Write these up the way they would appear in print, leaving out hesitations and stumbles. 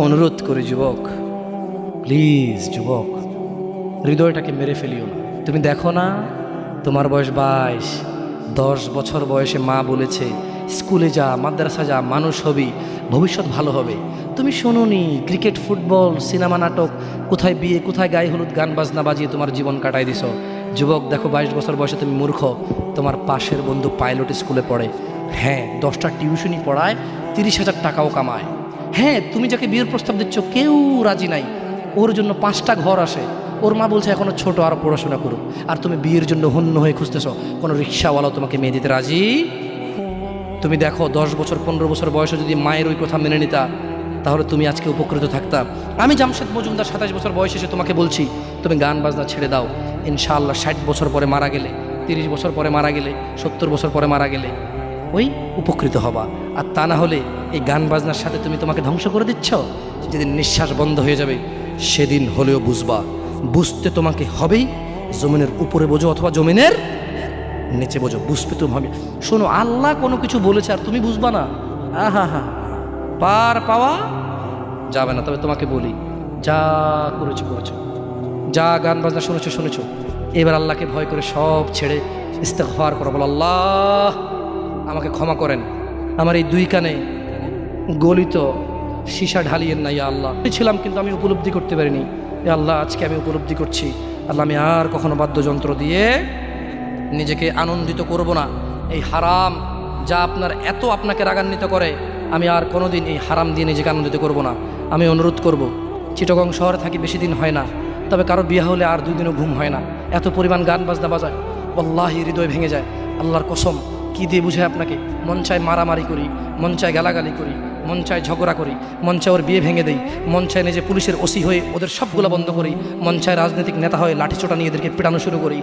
অনুরোধ করে যুবক, প্লিজ যুবক, হৃদয়টাকে মেরে ফেলিও না। তুমি দেখো না, তোমার বয়স 22, 10 বছর বয়সে মা বলেছে স্কুলে যা, মাদ্রাসা যা, মানুষ হবি, ভবিষ্যৎ ভালো হবে। তুমি শোনোনি ক্রিকেট, ফুটবল, সিনেমা, নাটক, কোথায় বিয়ে, কোথায় গায়ে হলুদ, গান বাজনা বাজিয়ে তোমার জীবন কাটাই দিছো। যুবক দেখো, 22 বছর বয়সে তুমি মূর্খ। তোমার পাশের বন্ধু পাইলট স্কুলে পড়ে, হ্যাঁ 10টা টিউশনি পড়ায়, 30,000 টাকাও কামায়। হ্যাঁ, তুমি যাকে বিয়ের প্রস্তাব দিচ্ছ কেউ রাজি নাই, ওর জন্য 5টা ঘর আসে, ওর মা বলছে এখনো ছোট, আরও পড়াশোনা করুক, আর তুমি বিয়ের জন্য হন্য হয়ে খুঁজতেছ, কোনো রিক্সাওয়ালাও তোমাকে মেয়ে দিতে রাজি। তুমি দেখো 10 বছর 15 বছর বয়সে যদি মায়ের ওই কথা মেনে নিতা, তাহলে তুমি আজকে উপকৃত থাকতা। আমি জামশেদ মজুমদার 27 বছর বয়স এসে তোমাকে বলছি তুমি গান বাজনা ছেড়ে দাও, ইনশাআল্লাহ 60 বছর পরে মারা গেলে, 30 বছর পরে মারা গেলে, 70 বছর পরে মারা গেলে ওই উপকৃত হবা। আর তা না হলে এই গান বাজনার সাথে তুমি তোমাকে ধ্বংস করে দিচ্ছ। যেদিন নিঃশ্বাস বন্ধ হয়ে যাবে সেদিন হলেও বুঝবা, বুঝতে তোমাকে হবেই। জমিনের উপরে বোঝো অথবা জমিনের নিচে বোঝো, বুঝবে তুমি হবে। শোনো, আল্লাহ কোনো কিছু বলেছে আর তুমি বুঝবা না, আহা হা, পার পাওয়া যাবে না। তবে তোমাকে বলি, যা করেছো করেছো, যা গান বাজনা শুনেছো শুনেছো, এবার আল্লাহকে ভয় করে সব ছেড়ে ইস্তেগফার করো, বলো আল্লাহ আমাকে ক্ষমা করেন, আমার এই 2 কানে গলিত সীসা ঢালিয়েন না ইয়া আল্লাহ। ছিলাম কিন্তু আমি উপলব্ধি করতে পারিনি, ইয়া আল্লাহ আজকে আমি উপলব্ধি করছি, আল্লাহ আমি আর কখনো বাদ্যযন্ত্র দিয়ে নিজেকে আনন্দিত করব না। এই হারাম যা আপনাকে রাগান্বিত করে, আমি আর কোনোদিন এই হারাম দিয়ে নিজেকে আনন্দিত করব না। আমি অনুরোধ করব, চিটাগং শহরে থাকি, বেশি দিন হয় না, তবে কারো বিয়ে হলে আর 2 দিনও ঘুম হয় না, এত পরিমাণ গান বাজনা বাজায়, আল্লাহি হৃদয় ভেঙে যায়। আল্লাহর কসম, কি দিয়ে বুঝায় আপনাকে, মন চায় মারামারি করি, মন চায় গালাগালি করি, মন চায় ঝগড়া করি, মন চায় ওর বিয়ে ভেঙে দেই, মন চায় নিজে পুলিশের ওসি হয়ে ওদের সবগুলো বন্ধ করি, মন চায় রাজনৈতিক নেতা হয়ে লাঠিচোটা নিয়ে এদেরকে পিটানো শুরু করি,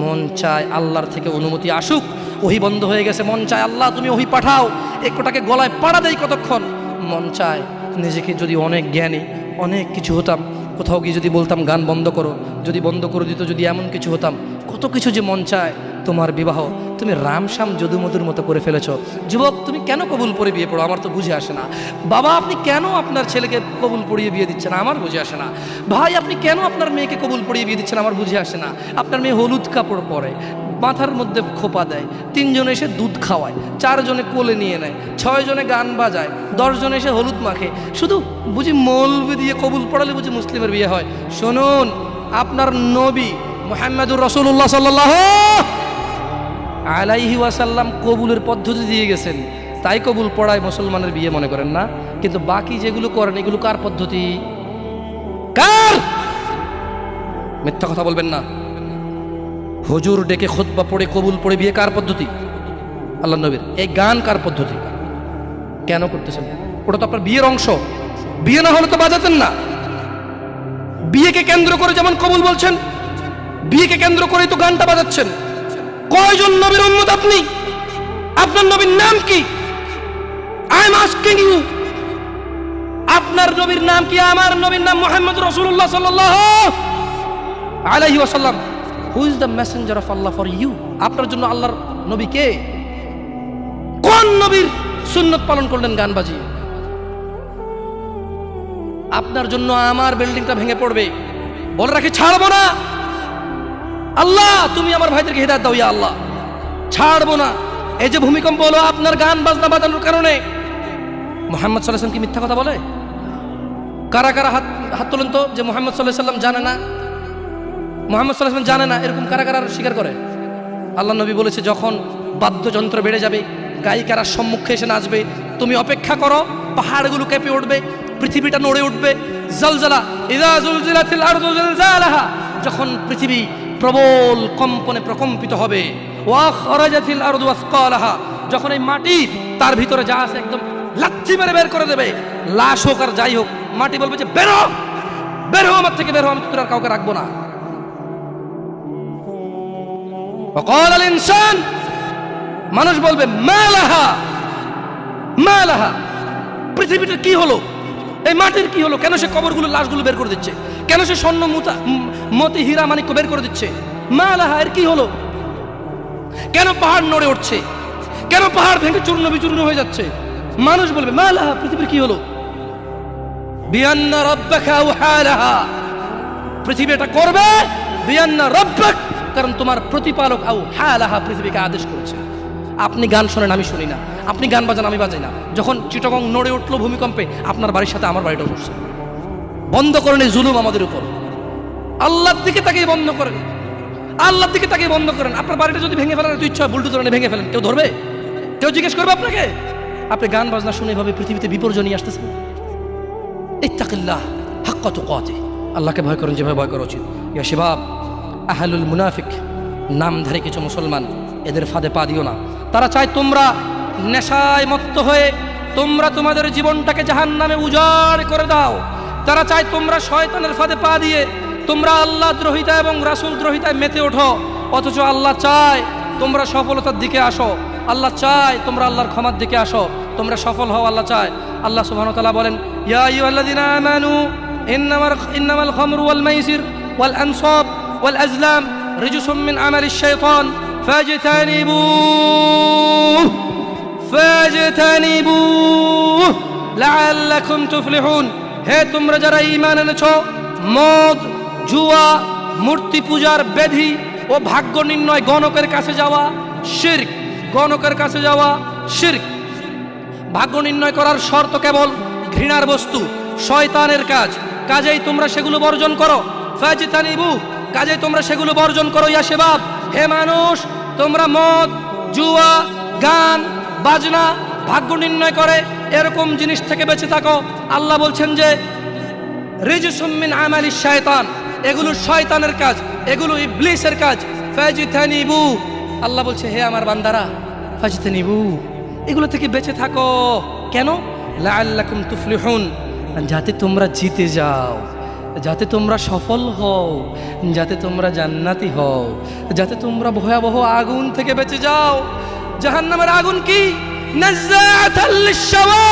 মন চায় আল্লাহর থেকে অনুমতি আসুক, ওহি বন্ধ হয়ে গেছে, মন চায় আল্লাহ তুমি ওহি পাঠাও, একটাকে গলায় পাড়া দেই কতক্ষণ। মন চায় নিজেকে যদি অনেক জ্ঞানী, অনেক কিছু হতাম, কোথাও গিয়ে যদি বলতাম গান বন্ধ করো, যদি বন্ধ করে দিত, যদি এমন কিছু হতাম, কত কিছু যে মন চায়। তোমার বিবাহ তুমি রামশ্যাম যদুমধুর মতো করে ফেলেছ। যুবক, তুমি কেন কবুল পড়ে বিয়ে পড়ো, আমার তো বুঝে আসে না। বাবা, আপনি কেন আপনার ছেলেকে কবুল পড়িয়ে বিয়ে দিচ্ছেন, আমার বুঝে আসে না। ভাই, আপনি কেন আপনার মেয়েকে কবুল পড়িয়ে বিয়ে দিচ্ছেন, আমার বুঝে আসে না। আপনার মেয়ে হলুদ কাপড় পরে, মাথার মধ্যে খোপা দেয়, 3 জনে এসে দুধ খাওয়ায়, 4 জনে কোলে নিয়ে নেয়, 6 জনে গান বাজায়, 10 জনে এসে হলুদ মাখে, শুধু বুঝি মৌলবি দিয়ে কবুল পড়ালে বুঝি মুসলিমের বিয়ে হয়। শুনুন, আপনার নবী মুহাম্মদুর রাসূলুল্লাহ সাল্লাল্লাহু আলাইহি ওয়াসাল্লাম কবুলের পদ্ধতি দিয়ে গেছেন, তাই কবুল পড়ায় মুসলমানের বিয়ে মনে করেন না। কিন্তু বাকি যেগুলো করেন এগুলো কার পদ্ধতি? কার? মিথ্যা কথা বলবেন না। হুজুর ডেকে খুতবা পড়ে কবুল পড়ে বিয়ে কার পদ্ধতি? আল্লাহর নবীর। এই গান কার পদ্ধতি? কেন করতেছেন? ওটা তো আপনার বিয়ের অংশ, বিয়ে না হলে তো বাজাতেন না। বিয়েকে কেন্দ্র করে যেমন কবুল বলছেন, বিয়েকে কেন্দ্র করেই তো গানটা বাজাচ্ছেন। কয়জন নবীর উম্মত আপনি? আপনার নবীর নাম কি? আই এম আস্কিং ইউ, আপনার নবীর নাম কি? আমার নবীর নাম মুহাম্মদ রাসূলুল্লাহ সাল্লাল্লাহু আলাইহি ওয়াসাল্লাম। Who is the messenger of Allah for you? আপনার জন্য আল্লাহর নবী কে? কোন নবীর সুন্নত পালন করলেন গান বাজিয়ে? আপনার জন্য আমার বিল্ডিংটা ভেঙে পড়বে, বলে রাখি ছাড়বো না। আল্লাহ তুমি আমার ভাইদেরকে হিদায়াত দাও ইয়া আল্লাহ, ছাড়বো না। এই যে ভূমিকম্প হলো আপনার গান বাজনা বাজানোর কারণে। মুহাম্মদ সাল্লাল্লাহু আলাইহি ওয়াসাল্লাম কি মিথ্যা কথা বলে? কারা কারা হাত তোলেন তো যে মুহাম্মদ সাল্লাল্লাহু আলাইহি ওয়াসাল্লাম জানে না, মুহাম্মদ সাল্লাল্লাহু আলাইহি ওয়াসাল্লাম জানে না, এরকম কারা কারা স্বীকার করে? আল্লাহ নবী বলেছে যখন বাদ্যযন্ত্র বেড়ে যাবে, গায়িকারা সম্মুখে এসে নাচবে, তুমি অপেক্ষা করো, পাহাড়গুলো কেঁপে উঠবে, পৃথিবীটা নড়ে উঠবে। জালজালা ইযা জুলজিলাতিল আরদু জিলজালাহা, যখন পৃথিবী প্রবল কম্পনে প্রকম্পিত হবে। ওয়া খরাজাতিল আরদু আসকালাহা, যখন এই মাটি তার ভিতরে যা আছে একদম লাথি মেরে বের করে দেবে, লাশ হোক আর যাই হোক, মাটি বলবে যে বেরো বেরো আমার থেকে, বেরো, আমি তোর আর কাউকে রাখবো না। ওয়াকাল আল ইনসান, মানুষ বলবে মালাহা মালাহা, পৃথিবীটা কি হলো, এই মাটির কি হলো, কেন সে কবরগুলো লাশগুলো বের করে দিচ্ছে, কেন সে স্বর্ণ মতি হীরা মানিক্য বের করে দিচ্ছে, মালাহা এর কি হলো, কেন পাহাড় নড়ে উঠছে, কেন পাহাড় ভেঙে চূর্ণ বিচূর্ণ হয়ে যাচ্ছে। মানুষ বলবে মালাহা, পৃথিবীর কি হলো। বিআন্না রাব্বাকা আওহা লাহা, পৃথিবী এটা করবে বিআন্না রাব্বাক, কারণ তোমার প্রতিপালক আওহা লাহা পৃথিবীকে আদেশ করেছে। আপনি গান শোনেন, আমি শুনি না, আপনি গান বাজান, আমি বাজাই না। যখন চিটাগং নড়ে উঠলো ভূমিকম্পে, আপনার বাড়ির সাথে আমার বাড়িটাও উঠছে। বন্ধ করেন এই জুলুম আমাদের উপর। আল্লাহর দিকে তাকিয়ে বন্ধ করেন, আল্লাহর দিকে তাকিয়ে বন্ধ করেন। আপনার বাড়িটা যদি ভেঙে ফেলেন, ইচ্ছা হয় বুলডোজার এনে ভেঙে ফেলেন, কেউ ধরবে? কেউ জিজ্ঞেস করবে আপনাকে? আপনি গান বাজনা শুনে এভাবে পৃথিবীতে বিপর্যয় নিয়ে আসতেছেন। ইত্তাকিল্লাহ হাক্কা তুকাতিহ, আল্লাহকে ভয় করেন যেভাবে ভয় করা উচিত। ইয়া শিবাব আহলুল মুনাফিক, নামধারী কিছু মুসলমান, এদের ফাঁদে পা দিও না। তারা চায় তোমরা নেশায় মত্ত হয়ে তোমরা তোমাদের জীবনটাকে জাহান্নামে উজাড় করে দাও। তারা চায় তোমরা শয়তানের ফাঁদে পা দিয়ে তোমরা আল্লাহ দ্রোহিতা এবং রাসূল দ্রোহিতায় মেতে ওঠো। অথচ আল্লাহ চায় তোমরা সফলতার দিকে আসো, আল্লাহ চায় তোমরা আল্লাহর ক্ষমার দিকে আসো, তোমরা সফল হও, আল্লাহ চায়। আল্লাহ সুবহানাহু ওয়া তাআলা বলেন, ইয়া আইয়ুহাল্লাযীনা আমানু ইন্নামাল খামরু ওয়াল মাইসির ওয়াল আনসাব ওয়াল আজলাম রিজসুম মিন আমালিশ শাইতান ফাজতানিবুহ লাআল্লাকুম তুফলিহুন। হে তোমরা যারা ঈমান এনেছো, মদ, জুয়া, মূর্তি পূজার বেধি ও ভাগ্য নির্ণয় গণকের কাছে যাওয়া শিরক, গণকের কাছে যাওয়া শিরক। ভাগ্য নির্ণয় করার শর্ত কেবল ঘৃণার বস্তু, শয়তানের কাজ, কাজেই তোমরা সেগুলো বর্জন করো। ফাজতানিবু, কাজেই তোমরা সেগুলো বর্জন করো। ইয়া শাবাব, হে মানুষ, তোমরা মদ, জুয়া, গান বাজনা, ভাগ্য নির্ণয় করে এরকম জিনিস থেকে বেঁচে থাকো। আল্লাহ বলছেন যে রিজসুম মিন আমালিশ শায়তান, এগুলো শয়তানের কাজ, এগুলো ইবলিসের কাজ। ফাজতানিবু, আল্লাহ বলছে হে আমার বান্দারা, ফাজতানিবু, এগুলো থেকে বেঁচে থাকো। কেন? লাআল্লাকুম তুফলিহুন, যাতে তোমরা জিতে যাও, যাতে তোমরা সফল হও, যাতে তোমরা জান্নাতি হও, যাতে তোমরা ভয়াবহ আগুন থেকে বেঁচে যাও। জাহান্নামের আগুন কি? নাযাআতাল লিশশাওয়া,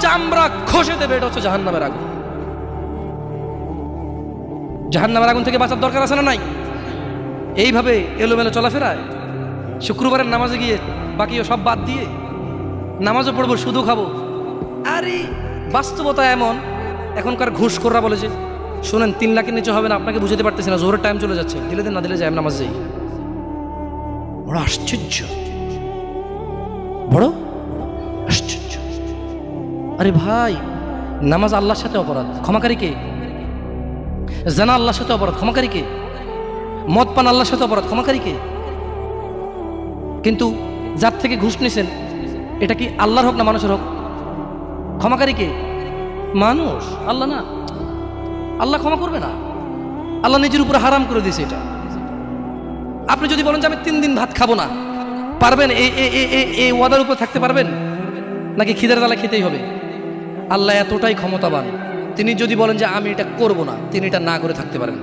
চামড়া খসে দেবে, এটা হচ্ছে জাহান্নামের আগুন। জাহান্নামের আগুন থেকে বাঁচার দরকার আছে না নাই? এইভাবে এলোমেলো চলাফেরায় শুক্রবারের নামাজে গিয়ে বাকিও সব বাদ দিয়ে নামাজও পড়বো, শুধু খাবো। আরে বাস্তবতা এমন, এখনকার ঘুষখোররা বলে যে শুনেন 3 লাখের নিচে হবে না, আপনাকে বুঝাতে পারতেছি না, জোরের টাইম চলে যাচ্ছে, দিলে দিন না দিলে যাই, নামাজ যাই। বড় আশ্চর্য, বড় আশ্চর্য। আরে ভাই, নামাজ আল্লাহর সাথে অপরাধ, ক্ষমাকারী কে? জানা আল্লাহর সাথে অপরাধ, ক্ষমাকারী কে? মদ পান আল্লাহর সাথে অপরাধ, ক্ষমাকারী কে? কিন্তু যার থেকে ঘুষ নিছেন, এটা কি আল্লাহর হোক না মানুষের হোক? ক্ষমাকারী কে? মানুষ, আল্লাহ না। আল্লাহ ক্ষমা করবে না, আল্লাহ নিজের উপরে হারাম করে দিয়েছে এটা। আপনি যদি বলেন যে আমি 3 দিন ভাত খাবো না, পারবেন? এই ওয়াদার উপর থাকতে পারবেন? নাকি খিদের জ্বালা খেতেই হবে? আল্লাহ এতটাই ক্ষমতাবান, তিনি যদি বলেন যে আমি এটা করব না, তিনি এটা না করে থাকতে পারেন।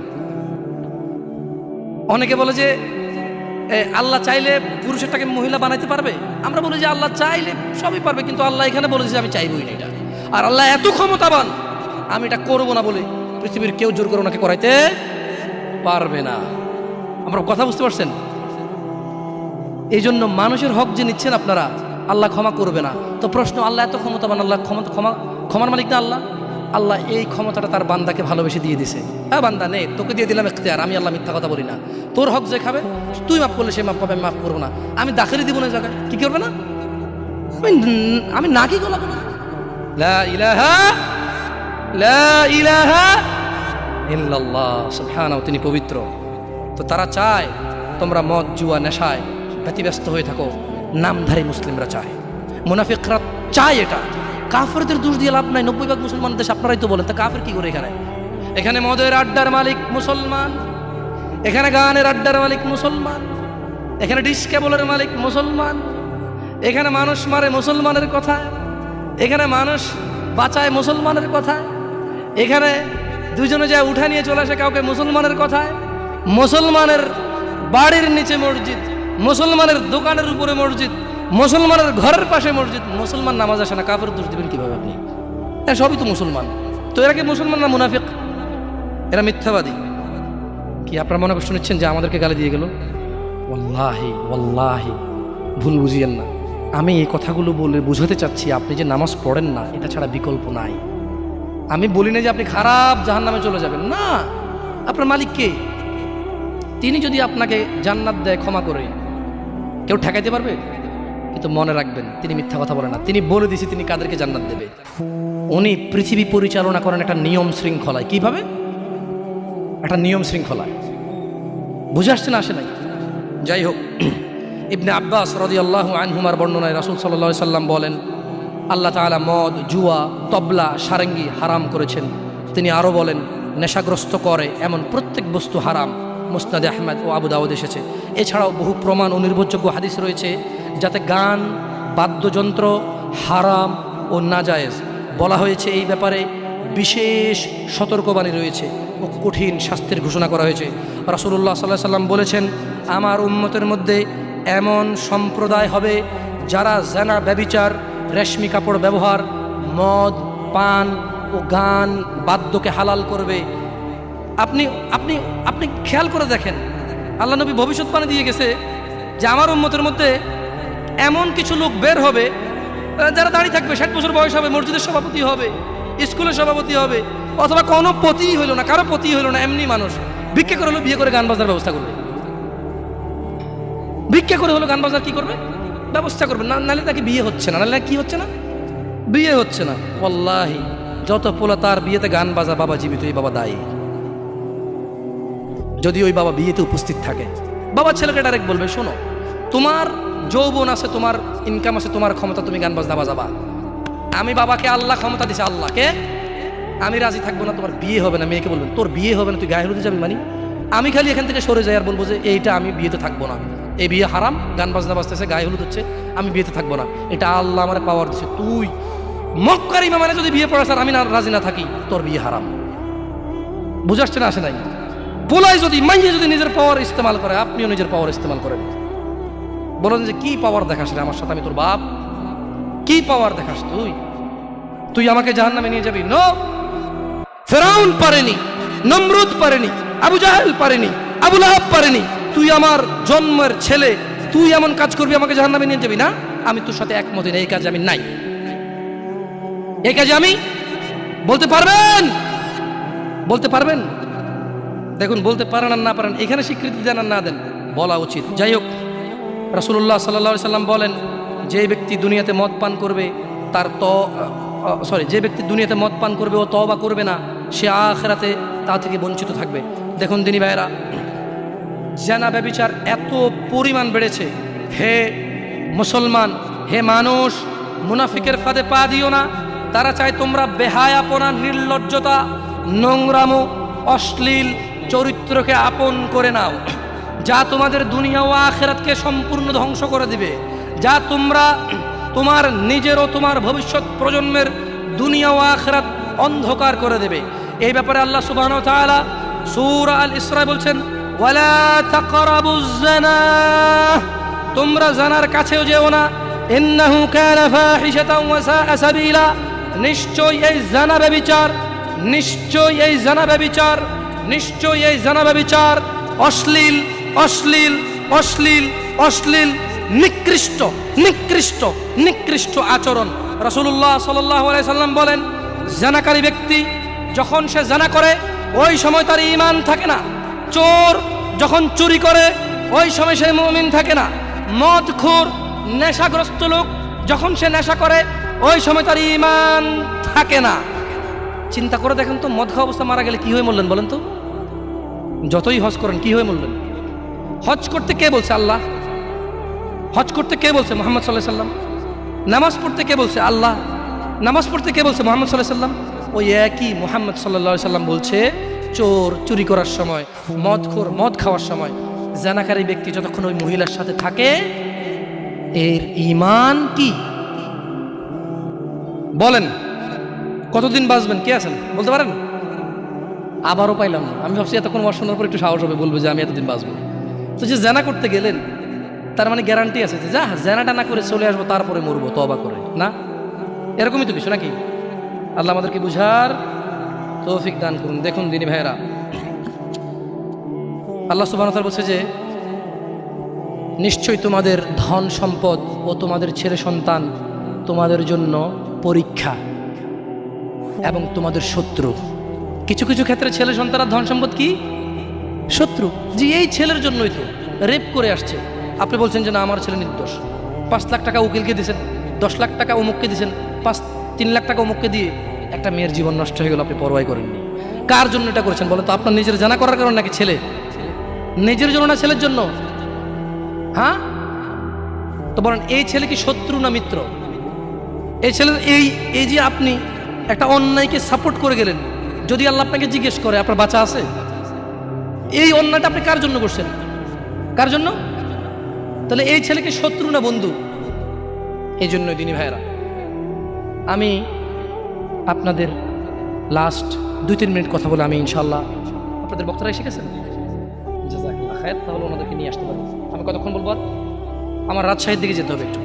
অনেকে বলে যে আল্লাহ চাইলে পুরুষেরটাকে মহিলা বানাইতে পারবে। আমরা বলি যে আল্লাহ চাইলে সবই পারবে, কিন্তু আল্লাহ এখানে বলেছে যে আমি চাইবই না এটা। আর আল্লাহ এত ক্ষমতাবান, আমি এটা করব না বলে পৃথিবীর কেউ জোর করে ওনাকে করাইতে পারবে না। আমরা কথা বুঝতে পারছেন? এই জন্য মানুষের হক যে নিচ্ছেন আপনারা, আল্লাহ ক্ষমা করবে না। তো প্রশ্ন, আল্লাহ এত ক্ষমতাবান, আল্লাহ ক্ষমার মালিক না আল্লাহ? আল্লাহ এই ক্ষমতাটা তার বান্দাকে ভালোবেসে দিয়ে দিছে। হ্যাঁ বান্দা নে, তোকে দিয়ে দিলাম ইখতিয়ার, আমি আল্লাহ মিথ্যা কথা বলি না। তোর হক যে খাবে, তুই মাফ করলে সে মাফ পাবে, আমি মাফ করবো না। আমি দাখিলি দিব না জায়গায়, কি করবে না? আমি না কি গলাবো না। লা ইলাহা ইল্লাল্লাহ, সুবহানাহু, তিনি পবিত্র। তো তারা চায় তোমরা মদ, জুয়া, নেশায় ব্যতিব্যস্ত হয়ে থাকো। নামধারী মুসলিমরা চায়, মুনাফিকরা চায় এটা। কাফেরদের দোষ দিয়ে লাভ নাই, 90% মুসলমানদের দেশ, আপনারাই তো বলেন। তা কাফের কি করে এখানে? এখানে মদের আড্ডার মালিক মুসলমান, এখানে গানের আড্ডার মালিক মুসলমান, এখানে ডিস কেবলের মালিক মুসলমান, এখানে মানুষ মারে মুসলমানের কথায়, এখানে মানুষ বাঁচায় মুসলমানের কথায়, এখানে দুজনে যায় উঠা নিয়ে চলে আসে কাউকে মুসলমানের কথায়। মুসলমানের বাড়ির নিচে মসজিদ, মুসলমানের দোকানের উপরে মসজিদ, মুসলমানের ঘরের পাশে মসজিদ, মুসলমান নামাজ আসে না, কাফের দোষ দিবেন কিভাবে আপনি? হ্যাঁ, সবই তো মুসলমান। তো এরা কি মুসলমান না মুনাফিক? এরা মিথ্যাবাদী। কি আপনারা মনে কষ্ট নিচ্ছেন যে আমাদেরকে গালি দিয়ে গেল? ওয়াল্লাহি ওয়াল্লাহি ভুল বুঝিয়েন না। আমি এই কথাগুলো বলে বুঝাতে চাচ্ছি, আপনি যে নামাজ পড়েন না, এটা ছাড়া বিকল্প নাই। আমি বলি না যে আপনি খারাপ জাহান্নামে চলে যাবেন, না। আপনার মালিক কে? তিনি যদি আপনাকে জান্নাত দেয় ক্ষমা করে, কেউ ঠেকাইতে পারবে? কিন্তু মনে রাখবেন, তিনি মিথ্যা কথা বলেন না। তিনি বলে দিয়েছে তিনি কাদেরকে জান্নাত দেবে। উনি পৃথিবী পরিচালনা করেন একটা নিয়ম শৃঙ্খলায়। কিভাবে? একটা নিয়ম শৃঙ্খলায়। বুঝে আসছে না? আসে নাই? যাই হোক, ইবনে আব্বাস রাদিয়াল্লাহু আনহুমার বর্ণনায় রাসূল সাল্লাল্লাহু আলাইহি সাল্লাম বলেন, আল্লাহ তাআলা মদ, জুয়া, তবলা, সারেঙ্গি হারাম করেছেন। তিনি আরও বলেন, নেশাগ্রস্ত করে এমন প্রত্যেক বস্তু হারাম। মুসনাদে আহমদ ও আবু দাউদ এসেছে। এছাড়াও বহু প্রমাণ ও নির্ভরযোগ্য হাদিস রয়েছে যাতে গান, বাদ্যযন্ত্র হারাম ও নাজায়েজ। বলা হয়েছে এই ব্যাপারে বিশেষ সতর্কবাণী রয়েছে ও কঠিন শাস্তির ঘোষণা করা হয়েছে। রাসূলুল্লাহ সাল্লাল্লাহু আলাইহি সাল্লাম বলেছেন, আমার উম্মতের মধ্যে এমন সম্প্রদায় হবে যারা জেনা, ব্যভিচার, রেশমি কাপড় ব্যবহার, মদ, পান ও গান, বাদ্যকে হালাল করবে। আপনি আপনি আপনি খেয়াল করে দেখেন, আল্লাহ নবী ভবিষ্যৎবাণী দিয়ে গেছে যে আমার উম্মতের মধ্যে এমন কিছু লোক বের হবে যারা দাঁড়িয়ে থাকবে, 60 বছর বয়স হবে, মসজিদের সভাপতি হবে, স্কুলের সভাপতি হবে, অথবা কোনো পতিই হইল না, কারো পতি হইল না, এমনি মানুষ ভিক্ষা করে হলো বিয়ে করে গান বাজার ব্যবস্থা করবে। ভিক্ষা করে হলো গান বাজার কি করবে? ব্যবস্থা করবে। না, নাহলে তাকে বিয়ে হচ্ছে না। নাহলে কি হচ্ছে না? বিয়ে হচ্ছে না। ওয়াল্লাহি যত পোলা তার বিয়েতে গান বাজা, বাবা জীবিত, এই বাবা দায়ী। যদি ওই বাবা বিয়েতে উপস্থিত থাকে, বাবা ছেলেকে ডাইরেক্ট বলবে, শোনো, তোমার যৌবন আছে, তোমার ইনকাম আছে, তোমার ক্ষমতা, তুমি গান বাজনা বাজাবা। আমি বাবাকে আল্লাহ ক্ষমতা দিছে, আল্লাহকে আমি রাজি থাকবো না, তোমার বিয়ে হবে না। মেয়েকে বলবেন, তোর বিয়ে হবে না, তুই গায়ে হলুদে যাবি? মানে আমি খালি এখান থেকে সরে যাই আর বলবো যে এইটা আমি বিয়েতে থাকবো না, এই বিয়ে হারাম, গান বাজনা বাজতেছে, গায়ে হলুদ হচ্ছে, আমি বিয়েতে থাকবো না, এটা আল্লাহ আমার পাওয়ার দিচ্ছে। তুই মক্কার ইমামে যদি বিয়ে পড়াস আর আমি না রাজি না থাকি, তোর বিয়ে হারাম। বুঝে আসছে না? আসে নাই? বলাই যদি মাইয়ে যদি নিজের পাওয়ার ইস্তেমাল করে, আপনিও নিজের পাওয়ার ইস্তেমাল করেন। বলেন যে কি পাওয়ার দেখাস রে আমার সাথে, আমি তোর বাপ, কি পাওয়ার দেখাস তুই? তুই আমাকে জাহান্নামে নিয়ে যাবি? নো, ফেরাউন পারেনি, নমরুদ পারেনি, আবু জাহেল পারেনি, আবু লাহাব পারেনি। তুই আমার জন্মের ছেলে, তুই এমন কাজ করবি আমাকে জাহান্নামে নিয়ে যাবি? না, আমি তোর সাথে একমত না, এই কাজে আমি নাই, এই কাজে আমি। বলতে পারবেন? বলতে পারবেন? দেখুন, বলতে পারেন আর না পারেন, এখানে স্বীকৃতি দেন আর না দেন, বলা উচিত। যাই হোক, রাসূলুল্লাহ সাল্লাল্লাহু আলাইহি সাল্লাম বলেন, যে ব্যক্তি দুনিয়াতে মদ পান করবে যে ব্যক্তি দুনিয়াতে মদ পান করবে ও তওবা করবে না, সে আখিরাতে তা থেকে বঞ্চিত থাকবে। দেখুন দিনী ভাইরা, জিনা ব্যভিচার এত পরিমাণ বেড়েছে। হে মুসলমান, হে মানুষ, মুনাফিকের ফাঁদে পা দিও না। তারা চায় তোমরা বেহায়াপনা, নির্লজ্জতা, নোংরামো, অশ্লীল চরিত্রকে আপন করে নাও, যা তোমাদের দুনিয়া ও আখিরাতকে সম্পূর্ণ ধ্বংস করে দিবে, যা তোমরা তোমার নিজের ও তোমার ভবিষ্যৎ প্রজন্মের দুনিয়া ও আখিরাত অন্ধকার করে দেবে। এই ব্যাপারে আল্লাহ সুবহানাহু ওয়া তাআলা সূরা আল ইসরা বলছেন, ওয়ালা তাকরাবুজ জিনা, তোমরা জানার কাছেও যেও না, ইন্নাহু কানা ফাহিশাতাও ওয়া সাআ সাবিলা, নিশ্চয়ই এই জানা ব্যভিচার, নিশ্চয়ই এই জানা ব্যভিচার, নিশ্চয়ই এই জানা ব্যভিচার অশ্লীল, অশ্লীল, অশ্লীল, অশ্লীল, নিকৃষ্ট, নিকৃষ্ট, নিকৃষ্ট আচরণ। রাসূলুল্লাহ সাল্লাল্লাহু আলাইহি সাল্লাম বলেন, জানাকারী ব্যক্তি যখন সে জানা করে ওই সময় তার ঈমান থাকে না। চোর যখন চুরি করে ওই সময় সে মুমিন থাকে না। মদখোর, নেশাগ্রস্ত লোক যখন সে নেশা করে ওই সময় তার ঈমান থাকে না। চিন্তা করে দেখেন তো, মদ খাওয়া অবস্থা মারা গেলে কি হয়ে মরলেন বলেন তো? যতই হজ করেন, কি হয়ে মরলেন? হজ করতে কে বলছে? আল্লাহ। হজ করতে কে বলছে? মুহাম্মদ সাল্লাল্লাহু আলাইহি সাল্লাম। নামাজ পড়তে কে বলছে? আল্লাহ। নামাজ পড়তে কে বলছে? মুহাম্মদ সাল্লাল্লাহু আলাইহি সাল্লাম। ওই একই মুহাম্মদ সাল্লাল্লাহু আলাইহি সাল্লাম বলছে, চোর চুরি করার সময়, মদখোর মদ খাওয়ার সময়, জানাকারী ব্যক্তি যতক্ষণ ওই মহিলার সাথে থাকে, এর ঈমান কি? বলেন কতদিন বাঁচবেন? কে আছেন বলতে পারেন? আবারও পাইলাম না। আমি ভাবছি এতক্ষণ ওয়াজ শোনার পর একটু সাহস হবে, বলবো যে আমি এতদিন বাঁচবো। তো যে জানা করতে গেলেন, তার মানে গ্যারান্টি আছে যে যা জানাটা না করে চলে আসবো, তারপরে মরবো তওবা করে? না, এরকমই তো কিছু নাকি? আল্লাহ আমাদেরকে বুঝার তৌফিক দান করুন। দেখুন দিনী ভাইয়েরা, আল্লাহ সুবহানাহু ওয়া তাআলা বলছে যে নিশ্চয়ই তোমাদের ধন সম্পদ ও তোমাদের ছেলে সন্তান তোমাদের জন্য পরীক্ষা। এবং তোমাদের শত্রু। কিছু কিছু ক্ষেত্রে ছেলে সন্তানরা ধন সম্পদ কি শত্রু। যে এই ছেলের জন্যই তো রেপ করে আসছে। আপনি বলছেন যে না আমার ছেলে নির্দোষ, 5 লাখ টাকা উকিলকে দিয়েছেন, 10 লাখ টাকা অমুককে দিয়েছেন, 3 লাখ টাকা অমুককে দিয়ে একটা মেয়ের জীবন নষ্ট হয়ে গেল, আপনি পরোয়াই করেননি। কার জন্য এটা করেছেন বলেন তো? আপনার নিজের জানা করার কারণ নাকি ছেলে? নিজের জন্য না ছেলের জন্য? হ্যাঁ, তো বলেন এই ছেলে কি শত্রু না মিত্র? এই ছেলের এই যে আপনি একটা অন্যায়কে সাপোর্ট করে গেলেন, যদি আল্লাহ আপনাকে জিজ্ঞেস করে আপনার বাচ্চা আছে, এই অন্যায়টা আপনি কার জন্য করছেন? কার জন্য? তাহলে এই ছেলেকে শত্রু না বন্ধু? এই জন্যই দিনী ভাইয়েরা, আমি আপনাদের লাস্ট 2-3 মিনিট কথা বলে আমি ইনশাল্লাহ, আপনাদের বক্তারা এসে গেছেন, জাযাকাল্লাহ খায়ের, তাহলে ওনাদেরকে নিয়ে আসতে পারি। আমি কতক্ষণ বলবো? আর আমার রাজশাহীর দিকে যেতে হবে একটু।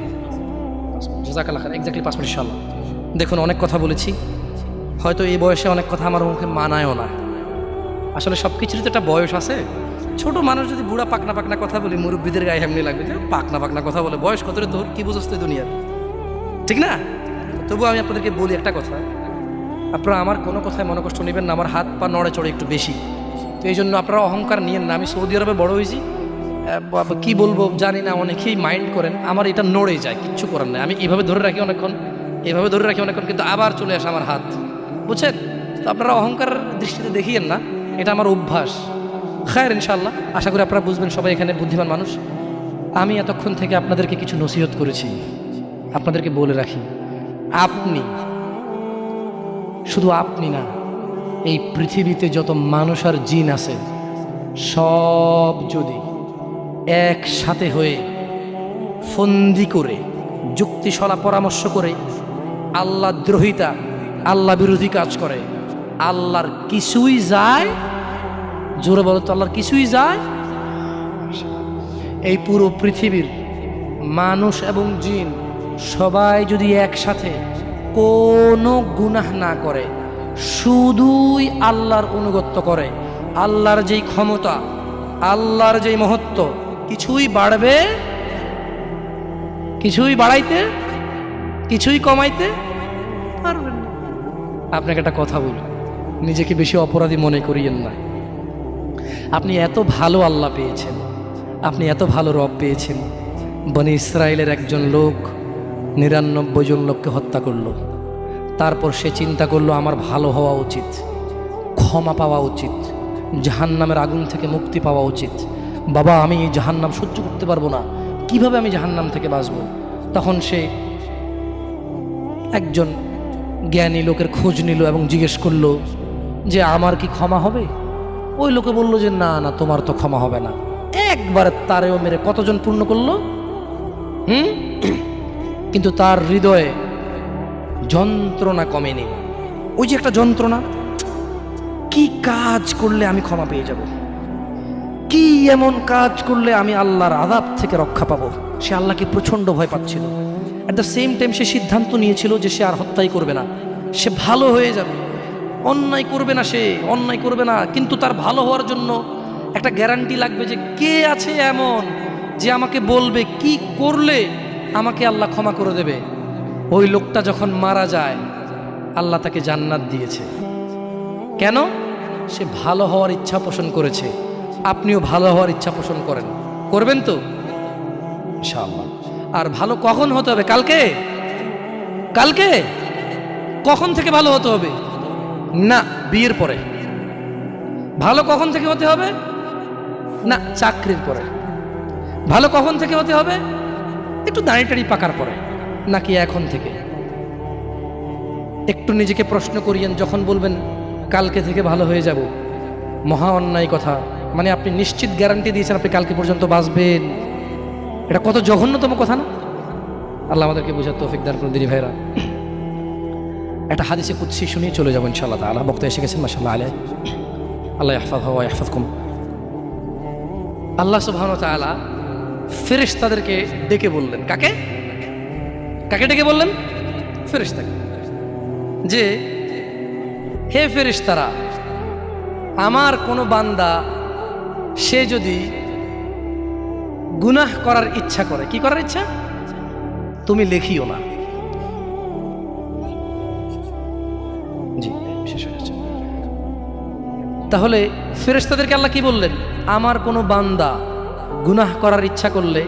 জাযাকাল্লাহ খায়ের, এক্স্যাক্টলি 5 মিনিট ইনশাল্লাহ। দেখুন অনেক কথা বলেছি, হয়তো এই বয়সে অনেক কথা আমার মুখে মানায়ও না। আসলে সব কিছুরই তো একটা বয়স আছে। ছোট মানুষ যদি বুড়া পাকনা পাকনা কথা বলি, মুরব্বীদের গায়ে এমনি লাগবে যে পাকনা পাকনা কথা বলে, বয়স কত রে তোর, কি বুঝোস তুই দুনিয়ার, ঠিক না? তবুও আমি আপনাদেরকে বলি একটা কথা, আপনারা আমার কোনো কথায় মনে কষ্ট নেবেন না, আমার হাত পা নড়ে চড়ে একটু বেশি, তো এই জন্য আপনারা অহংকার নিয়েন না। আমি সৌদি আরবে বড় হয়েছি, কি বলবো জানি না, অনেকেই মাইন্ড করেন, আমার এটা নড়ে যায়, কিচ্ছু করার নাই। আমি এভাবে ধরে রাখি অনেকক্ষণ, এভাবে ধরে রাখি অনেকক্ষণ, কিন্তু আবার চলে আসে আমার হাত, বুঝছেন? তো আপনারা অহংকার দৃষ্টিতে দেখিয়েন না, এটা আমার অভ্যাস। খায়ের ইনশাআল্লাহ, আশা করি আপনারা বুঝবেন, সবাই এখানে বুদ্ধিমান মানুষ। আমি এতক্ষণ থেকে আপনাদেরকে কিছু নসিহত করেছি, আপনাদেরকে বলে রাখি, আপনি, শুধু আপনি না, এই পৃথিবীতে যত মানুষ আর জিন আছে সব যদি একসাথে হয়ে ফন্দি করে যুক্তিশলা পরামর্শ করে আল্লাহ দ্রোহিতা, আল্লাহ বিরোধী কাজ করে, আল্লাহর কিছুই যায়? জোরে বলো তো, আল্লাহর কিছুই যায়? এই পুরো পৃথিবীর মানুষ এবং জিন সবাই যদি একসাথে কোনো গুনাহ না করে, শুধুই আল্লাহর অনুগত্য করে, আল্লাহর যেই ক্ষমতা, আল্লাহর যেই মহত্ব, কিছুই বাড়বে, কিছুই বাড়াইতে, কিছুই কমাইতে পারবেন না। আপনাকে একটা কথা বলি, নিজেকে বেশি অপরাধী মনে করিয়েন না। আপনি এত ভালো আল্লাহ পেয়েছেন, আপনি এত ভালো রব পেয়েছেন। বনি ইসরায়েলের একজন লোক 99 জন লোককে হত্যা করলো, তারপর সে চিন্তা করলো আমার ভালো হওয়া উচিত, ক্ষমা পাওয়া উচিত, জাহান্নামের আগুন থেকে মুক্তি পাওয়া উচিত। বাবা আমি এই জাহান্নাম সহ্য করতে পারবো না, কিভাবে আমি জাহান্নাম থেকে বাঁচব? তখন সে একজন জ্ঞানী লোকের খোঁজ নিল এবং জিজ্ঞেস করলো যে আমার কি ক্ষমা হবে? ওই লোকে বলল যে না না, তোমার তো ক্ষমা হবে না। একবারে তারেও মেরে কতজন পূর্ণ করলো? কিন্তু তার হৃদয়ে যন্ত্রণা কমেনি। ওই যে একটা যন্ত্রণা, কি কাজ করলে আমি ক্ষমা পেয়ে যাব, কি এমন কাজ করলে আমি আল্লাহর আযাব থেকে রক্ষা পাবো। সে আল্লাহকে প্রচন্ড ভয় পাচ্ছিল। অ্যাট দ্য সেম টাইম সে সিদ্ধান্ত নিয়েছিল যে সে আর হত্যাই করবে না, সে ভালো হয়ে যাবে, অন্যায় করবে না, সে অন্যায় করবে না। কিন্তু তার ভালো হওয়ার জন্য একটা গ্যারান্টি লাগবে যে কে আছে এমন যে আমাকে বলবে কি করলে আমাকে আল্লাহ ক্ষমা করে দেবে। ওই লোকটা যখন মারা যায়, আল্লাহ তাকে জান্নাত দিয়েছে। কেন? সে ভালো হওয়ার ইচ্ছা পোষণ করেছে। আপনিও ভালো হওয়ার ইচ্ছা পোষণ করেন, করবেন তো ইনশাআল্লাহ। আর ভালো কখন হতে হবে? কালকে? কালকে? কখন থেকে ভালো হতে হবে? না, বিয়ের পরে। ভালো কখন থেকে হতে হবে? না, চাকরির পরে। ভালো কখন থেকে হতে হবে? একটু দাঁড়ি টাড়ি পাকার পরে, নাকি এখন থেকে? একটু নিজেকে প্রশ্ন করিয়েন, যখন বলবেন কালকে থেকে ভালো হয়ে যাব, মহা অন্যায় কথা। মানে আপনি নিশ্চিত গ্যারান্টি দিয়েছেন আপনি কালকে পর্যন্ত বাঁচবেন। এটা কত জঘন্যতম কথা না? আল্লাহ আমাদেরকে বোঝার তৌফিক দান করুন দিনী ভাইরা। একটা হাদিসে কুদসি শুনিয়ে চলে যাবো ইনশাআল্লাহ তাআলা। বক্তা এসে গেছেন, মাশাআল্লাহ আলাইহি, আল্লাহ ইয়াহফাযহু ওয়া ইয়াহফাযকুম। আল্লাহ সুবহানাহু ওয়া তাআলা ফেরেশতাদেরকে ডেকে বললেন, কাকে কাকে ডেকে বললেন? ফেরেশতাকে, যে হে ফেরেশতারা, আমার কোনো বান্দা সে যদি গুনাহ করার ইচ্ছা করে, কি করার ইচ্ছা? তুমি লেখিও না। জি, তাহলে ফেরেশতাদেরকে আল্লাহ কি বললেন, আমার কোনো বান্দা গুনাহ করার ইচ্ছা করলে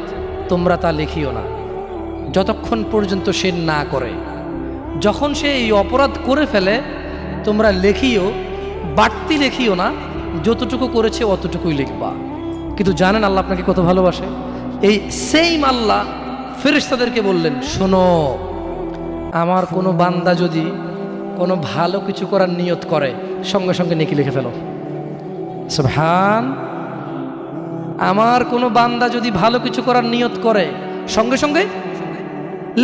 তোমরা তা লিখিও না যতক্ষণ পর্যন্ত সে না করে। যখন সে এই অপরাধ করে ফেলে তোমরা লেখিও, বাড়তি লেখিও না, যতটুকু করেছে অতটুকুই লিখবা। কিন্তু জানেন আল্লাহ আপনাকে কত ভালোবাসে? এই সেইম আল্লাহ ফেরেশতাদেরকে বললেন, শোনো, আমার কোনো বান্দা যদি কোনো ভালো কিছু করার নিয়ত করে সঙ্গে সঙ্গে নেকি লিখে ফেলো। সুবহান। আমার কোনো বান্দা যদি ভালো কিছু করার নিয়ত করে সঙ্গে সঙ্গে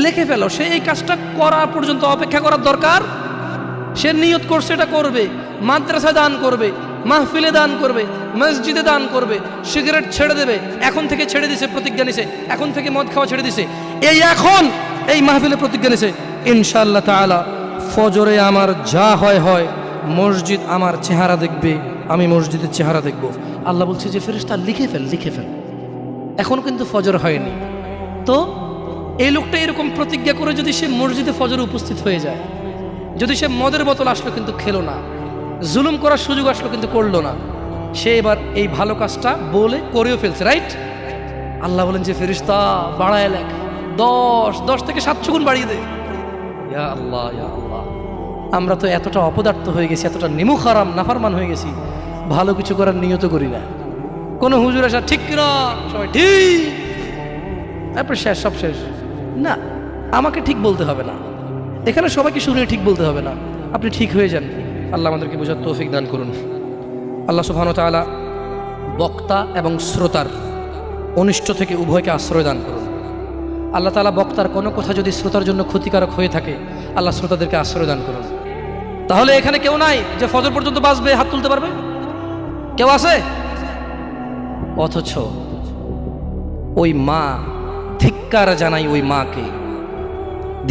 লিখে ফেলো। সে এই কাজটা করা পর্যন্ত অপেক্ষা করার দরকার। সে নিয়ত করছে এটা করবে, মাদ্রাসা দান করবে, মাহফিলে দান করবে, মসজিদে দান করবে, সিগারেট ছেড়ে দেবে, এখন থেকে ছেড়ে দিছে, প্রতিজ্ঞা নিছে, এখন থেকে মদ খাওয়া ছেড়ে দিছে, এই এখন এই মাহফিলে প্রতিজ্ঞা নিছে, ইনশাআল্লাহ তাআলা ফজরে আমার যা হয় হয়, মসজিদ আমার চেহারা দেখবে, আমি মসজিদের চেহারা দেখব। আল্লাহ বলছে যে ফেরেশতা লিখে ফেল, লিখে ফেল। এখন কিন্তু ফজর হয়নি, তো এই লোকটা এরকম প্রতিজ্ঞা করে যদি সে মসজিদে ফজরে উপস্থিত হয়ে যায়, যদি সে মদের বোতল আসলো কিন্তু খেলো না, জুলুম করার সুযোগ আসলো কিন্তু করলো না, সে এবার এই ভালো কাজটা বলে করেও ফেলছে, রাইট? আল্লাহ বলেন যে ফেরেশতা বাড়ায় লেখ, 10 থেকে 700 গুণ বাড়িয়ে দে। ইয়া আল্লাহ, ইয়া আল্লাহ, আমরা তো এতটা অপদার্থ হয়ে গেছি, এতটা নিমুখ হারাম নাফরমান হয়ে গেছি, ভালো কিছু করার নিয়ত করি না। কোনো হুজুর আসা ঠিক কিনা, সবাই ঠিক, তারপর শেষ, সব শেষ। না, আমাকে ঠিক বলতে হবে না, এখানে সবাইকে শুনে ঠিক বলতে হবে না, আপনি ঠিক হয়ে যান। আল্লাহ আমাদেরকে বোঝার তৌফিক দান করুন। আল্লাহ সুবহানাহু ওয়া তাআলা বক্তা এবং শ্রোতার অনিষ্ট থেকে উভয়কে আশ্রয় দান করুন। আল্লাহ তাআলা বক্তার কোনো কথা যদি শ্রোতার জন্য ক্ষতিকারক হয়ে থাকে, আল্লাহ শ্রোতাদেরকে আশ্রয় দান করুন। তাহলে এখানে কেউ নাই যে ফজর পর্যন্ত বাঁচবে, হাত তুলতে পারবে? কেউ আছে? অথচ ওই মা, ধিক্কার জানাই ওই মাকে,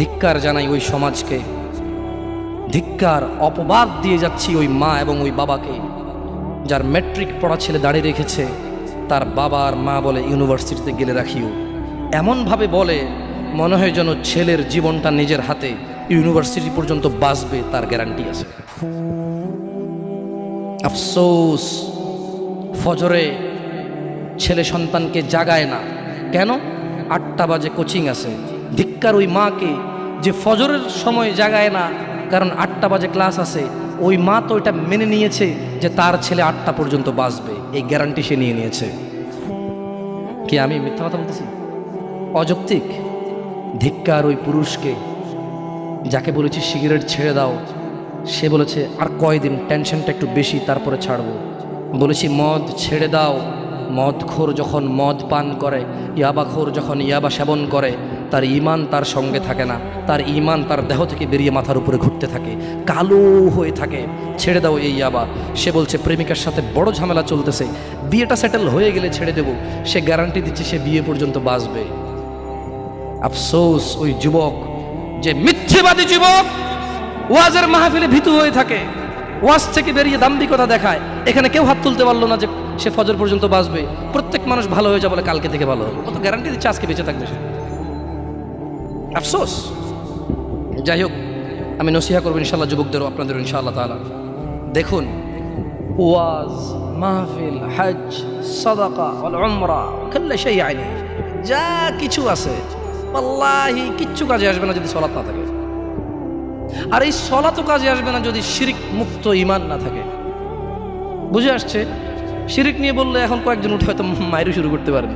ধিক্কার জানাই ওই সমাজকে, ধিক্কার, অপবাদ দিয়ে যাচ্ছি ওই মা এবং ওই বাবাকে, যার ম্যাট্রিক পড়া ছেলে দাঁড়িয়ে রেখেছে, তার বাবা আর মা বলে ইউনিভার্সিটিতে গেলে রাখিও, এমনভাবে বলে মনে হয় যেন ছেলের জীবনটা নিজের হাতে, ইউনিভার্সিটি পর্যন্ত বাঁচবে তার গ্যারান্টি আছে। আফসোস, ফজরে ছেলে সন্তানকে জাগায় না, কেন? 8টা বাজে কোচিং আছে। ধিক্কার ওই মাকে যে ফজরের সময় জাগায় না, কারণ 8টা বাজে ক্লাস আছে। ওই মা তো এটা মেনে নিয়েছে যে তার ছেলে 8টা পর্যন্ত বাঁচবে, এই গ্যারান্টি সে নিয়ে নিয়েছে। কি আমি মিথ্যা কথা বলতেছি? অযৌক্তিক। ধিক্কার ওই পুরুষকে যাকে বলেছি সিগারেট ছেড়ে দাও, সে বলেছে আর কয়দিন, টেনশনটা একটু বেশি, তারপরে ছাড়বো। বলেছি মদ ছেড়ে দাও, মদখোর যখন মদ পান করে, ইয়াবাখোর যখন ইয়াবা সেবন করে, তার ঈমান তার সঙ্গে থাকে না, তার ঈমান তার দেহ থেকে বেরিয়ে মাথার উপরে ঘুরতে থাকে, কালো হয়ে থাকে। ছেড়ে দাও এই ইয়াবা। সে বলছে প্রেমিকার সাথে বড় ঝামেলা চলতেছে, বিয়েটা সেটেল হয়ে গেলে ছেড়ে দেব। সে গ্যারান্টি দিচ্ছে সে বিয়ে পর্যন্ত বাঁচবে। আফসোস ওই যুবক, যে মিথ্যেবাদী যুবক, ওয়াজের মাহফিলে ভীতু হয়ে থাকে, ওয়াজ থেকে বেরিয়ে দাম্ভিকতা দেখায়। এখানে কেউ হাত তুলতে পারলো না যে সে ফজর পর্যন্ত বাঁচবে। প্রত্যেক মানুষ ভালো হয়ে যাবে বলে কালকে থেকে ভালো হবে, কত গ্যারান্টি দিচ্ছে আজকে বেঁচে থাকবে সে। আফসোস। যাই হোক, আমি নসিহা করবো ইনশাআল্লাহ যুবকদেরও, আপনাদেরও ইনশাআল্লাহ তাআলা। দেখুন, ওয়াজ, মাহফিল, হজ, সাদাকা ওয়াল উমরা, কুল্লু শাইইন, যা কিছু আছে আল্লাহি কিচ্ছু কাজে আসবে না যদি সালাত না থাকে। আর এই সালাতও কাজে আসবে না যদি শিরক মুক্ত ঈমান না থাকে। বুঝে আসছে? শিরিক নিয়ে বললে এখন কয়েকজন উঠে হয়তো মাইরু শুরু করতে পারেন,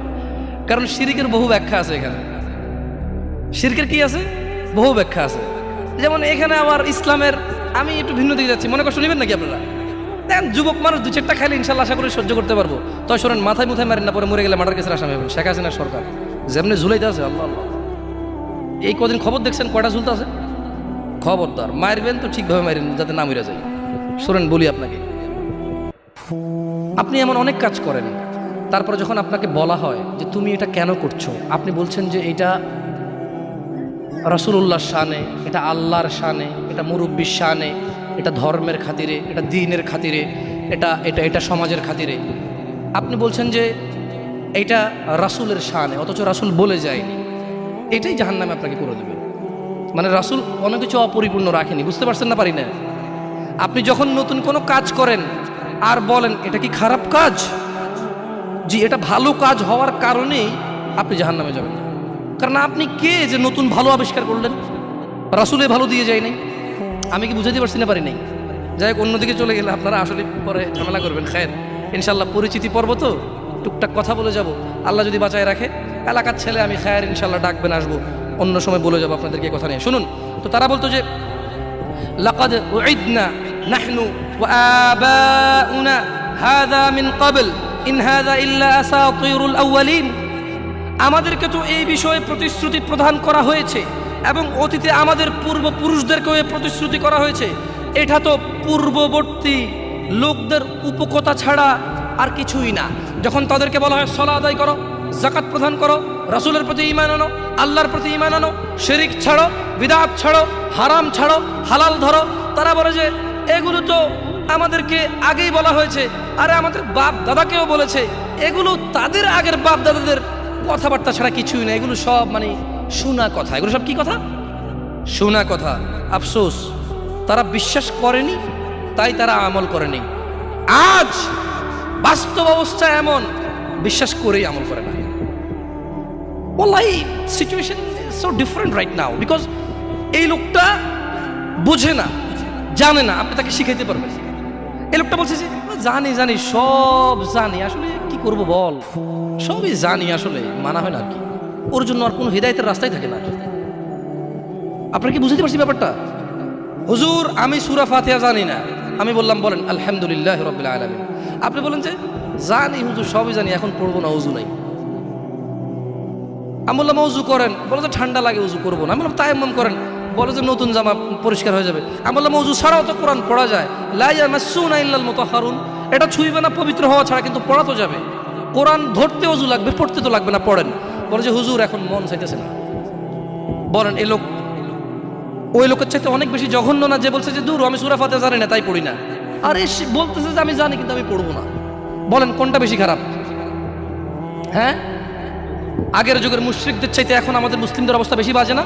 কারণ শিরিকের বহু ব্যাখ্যা আছে। এখানে শিরকের কি আছে? বহু ব্যাখ্যা আছে। যেমন এখানে আবার ইসলামের, আমি একটু ভিন্ন দিকে যাচ্ছি, মনে কষ্ট নেবেন নাকি আপনারা? দেখেন, যুবক মানুষ 2-4টা খাইলে ইনশাল্লাহ আশা করে সহ্য করতে পারবো। তো শোনেন, মাথায় মুথায় মারেন না, পরে মরে গেলে মার্ডার কেসের আসামি হবেন। শেখ হাসিনার সরকার যেমনি ঝুলাইতে আছে, আল্লাহ আল্লাহ, এই কদিন খবর দেখছেন কয়টা ঝুলতে আছে? খবরদার, মারবেন তো ঠিকভাবে মারেন যাতে না মরে যায়। শোনেন বলি আপনাকে, আপনি এমন অনেক কাজ করেন, তারপরে যখন আপনাকে বলা হয় যে তুমি এটা কেন করছো, আপনি বলছেন যে এটা রাসূলুল্লাহর শানে, এটা আল্লাহর শানে, এটা মুরব্বির শানে, এটা ধর্মের খাতিরে, এটা দ্বীনের খাতিরে, এটা এটা এটা সমাজের খাতিরে। আপনি বলছেন যে এটা রাসূলের শানে, অথচ রাসূল বলে যায়নি। এটাই জাহান্নামে আপনাকে করে দেবে। মানে রাসূল অনেক কিছু অপরিপূর্ণ রাখেনি। বুঝতে পারছেন না? পারি না। আপনি যখন নতুন কোনো কাজ করেন, আর বলেন এটা কি খারাপ কাজ? জি, এটা ভালো কাজ হওয়ার কারণেই আপনি জাহান্নামে যাবেন। কারণ আপনি কে যে নতুন ভালো আবিষ্কার করলেন? রাসূলে ভালো দিয়ে যায় নাই। আমি কি বুঝাতে পারছি না? পারি নাই। যাই হোক, অন্যদিকে চলে গেলে আপনারা আসলে পরে ঝামেলা করবেন। খায়ের, ইনশাল্লাহ পরিচিতি পর্ব তো টুকটাক কথা বলে যাব। আল্লাহ যদি বাঁচায় রাখে, এলাকার ছেলে আমি খায়ের ইনশাল্লাহ ডাকবেন, আসবো, অন্য সময় বলে যাবো আপনাদেরকে কথা নিয়ে। শুনুন তো, তারা বলতো যে লাকাদ উইদনা নাহনু ওয়া আবাউনা হাযা মিন ক্বাবল ইন হাযা ইল্লা আসাতিরুল আউয়ালিন। আমাদেরকে তো এই বিষয়ে প্রতিশ্রুতি প্রদান করা হয়েছে এবং অতীতে আমাদের পূর্বপুরুষদেরকেও এই প্রতিশ্রুতি করা হয়েছে। এটা তো পূর্ববর্তী লোকদের উপকথা ছাড়া আর কিছুই না। যখন তাদেরকে বলা হয় সালাত আদায় করো, যাকাত প্রদান করো, রাসূলের প্রতি ঈমান আনো, আল্লাহর প্রতি ঈমান আনো, শিরক ছাড়ো, বিদআত ছাড়ো, হারাম ছাড়ো, হালাল ধরো, তারা বলে যে এগুলো তো আমাদেরকে আগেই বলা হয়েছে, আরে আমাদের বাপ দাদাকেও বলেছে। এগুলো তাদের আগের বাপ দাদাদের কথাবার্তা ছাড়া কিছুই না, এগুলো সব মানে শোনা কথা। এগুলো সব কি কথা? শোনা কথা। আফসোস, তারা বিশ্বাস করেনি, তাই তারা আমল করেনি। আজ বাস্তব অবস্থা এমন, বিশ্বাস করেই আমল করে না। ওয়াল্লাহি situation is so different right now, because এই লোকটা বোঝে না, জানে না, আপনি তাকে শিখাইতে পারবেন। এই লোকটা বলছে যে জানি জানি, সব জানি, আসলে কি করব বল, সবই জানি, আসলে মানা হয় না আর কি। ওর জন্য আর কোনো হিদায়তের রাস্তাই থাকে না। আপনারা কি বুঝতে পারছি ব্যাপারটা? হুজুর আমি সূরা ফাতিহা জানি না। আমি বললাম বলেন আলহামদুলিল্লাহ রাব্বিল আলামিন। আপনি বলেন যে জানি হুজুর, সবই জানি, এখন পড়বো না, ওযু নাই। আমি বললাম ওযু করেন, বলে যে ঠান্ডা লাগে, ওযু করবো না। আমি বললাম তায়াম্মুম করেন, বলে যে নতুন জামা পরিষ্কার হয়ে যাবে। আমি বললাম ওযু ছাড়াও তো কোরআন পড়া যায়, লা ইয়ামাসসুনা ইল্লাল মুতাহহারুন, এটা ছুঁইবে না পবিত্র হওয়া ছাড়া, কিন্তু পড়া তো যাবে। কোরআন ধরতে ওযু লাগবে, পড়তে তো লাগবে না, পড়েন। বলে যে হুজুর এখন মন চাইতেছে না। বলেন এই লোক ওই লোকের চাইতে অনেক বেশি জঘন্য না যে বলছে যে দূর আমি সূরা ফাতিহা জানি না তাই পড়ি না? আর সে বলতেছে যে আমি জানি কিন্তু আমি পড়বো না। বলেন কোনটা বেশি খারাপ? হ্যাঁ, আগের যুগের মুশরিকদের চাইতে এখন আমাদের মুসলিমদের অবস্থা বেশি বাজে না?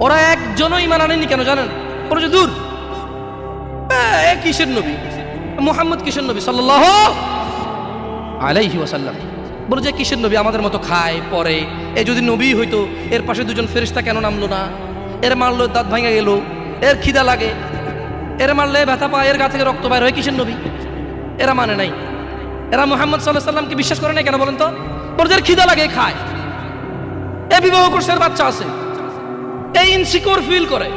ওরা একজনও ঈমান আনেনি, কেন জানেন? বলে যে দূর এ কিসের নবী, মুহাম্মদ কিসের নবী সাল্লাল্লাহু আলাইহি ওয়াসাল্লাম। বলে যে কিসের নবী, আমাদের মতো খায় পরে, এ যদি নবী হইতো এর পাশে দুজন ফেরেশতা কেন নামলো না? এর মারলো দাঁত ভাঙা গেল, এর খিদা লাগে, এর মারলে ব্যথা পায়, এর গা থেকে রক্ত বাইর হয়, কিসের নবী? এরা মানে নাই, এরা মুহাম্মদ সাল্লাল্লাহু আলাইহি ওয়াসাল্লামকে বিশ্বাস করে নাই। কেন বলেন তো? ওদের খিদা লাগে, খায়, এ বিবাহ করছে, এর বাচ্চা আছে, এই ইনসিকিউর ফিল করে।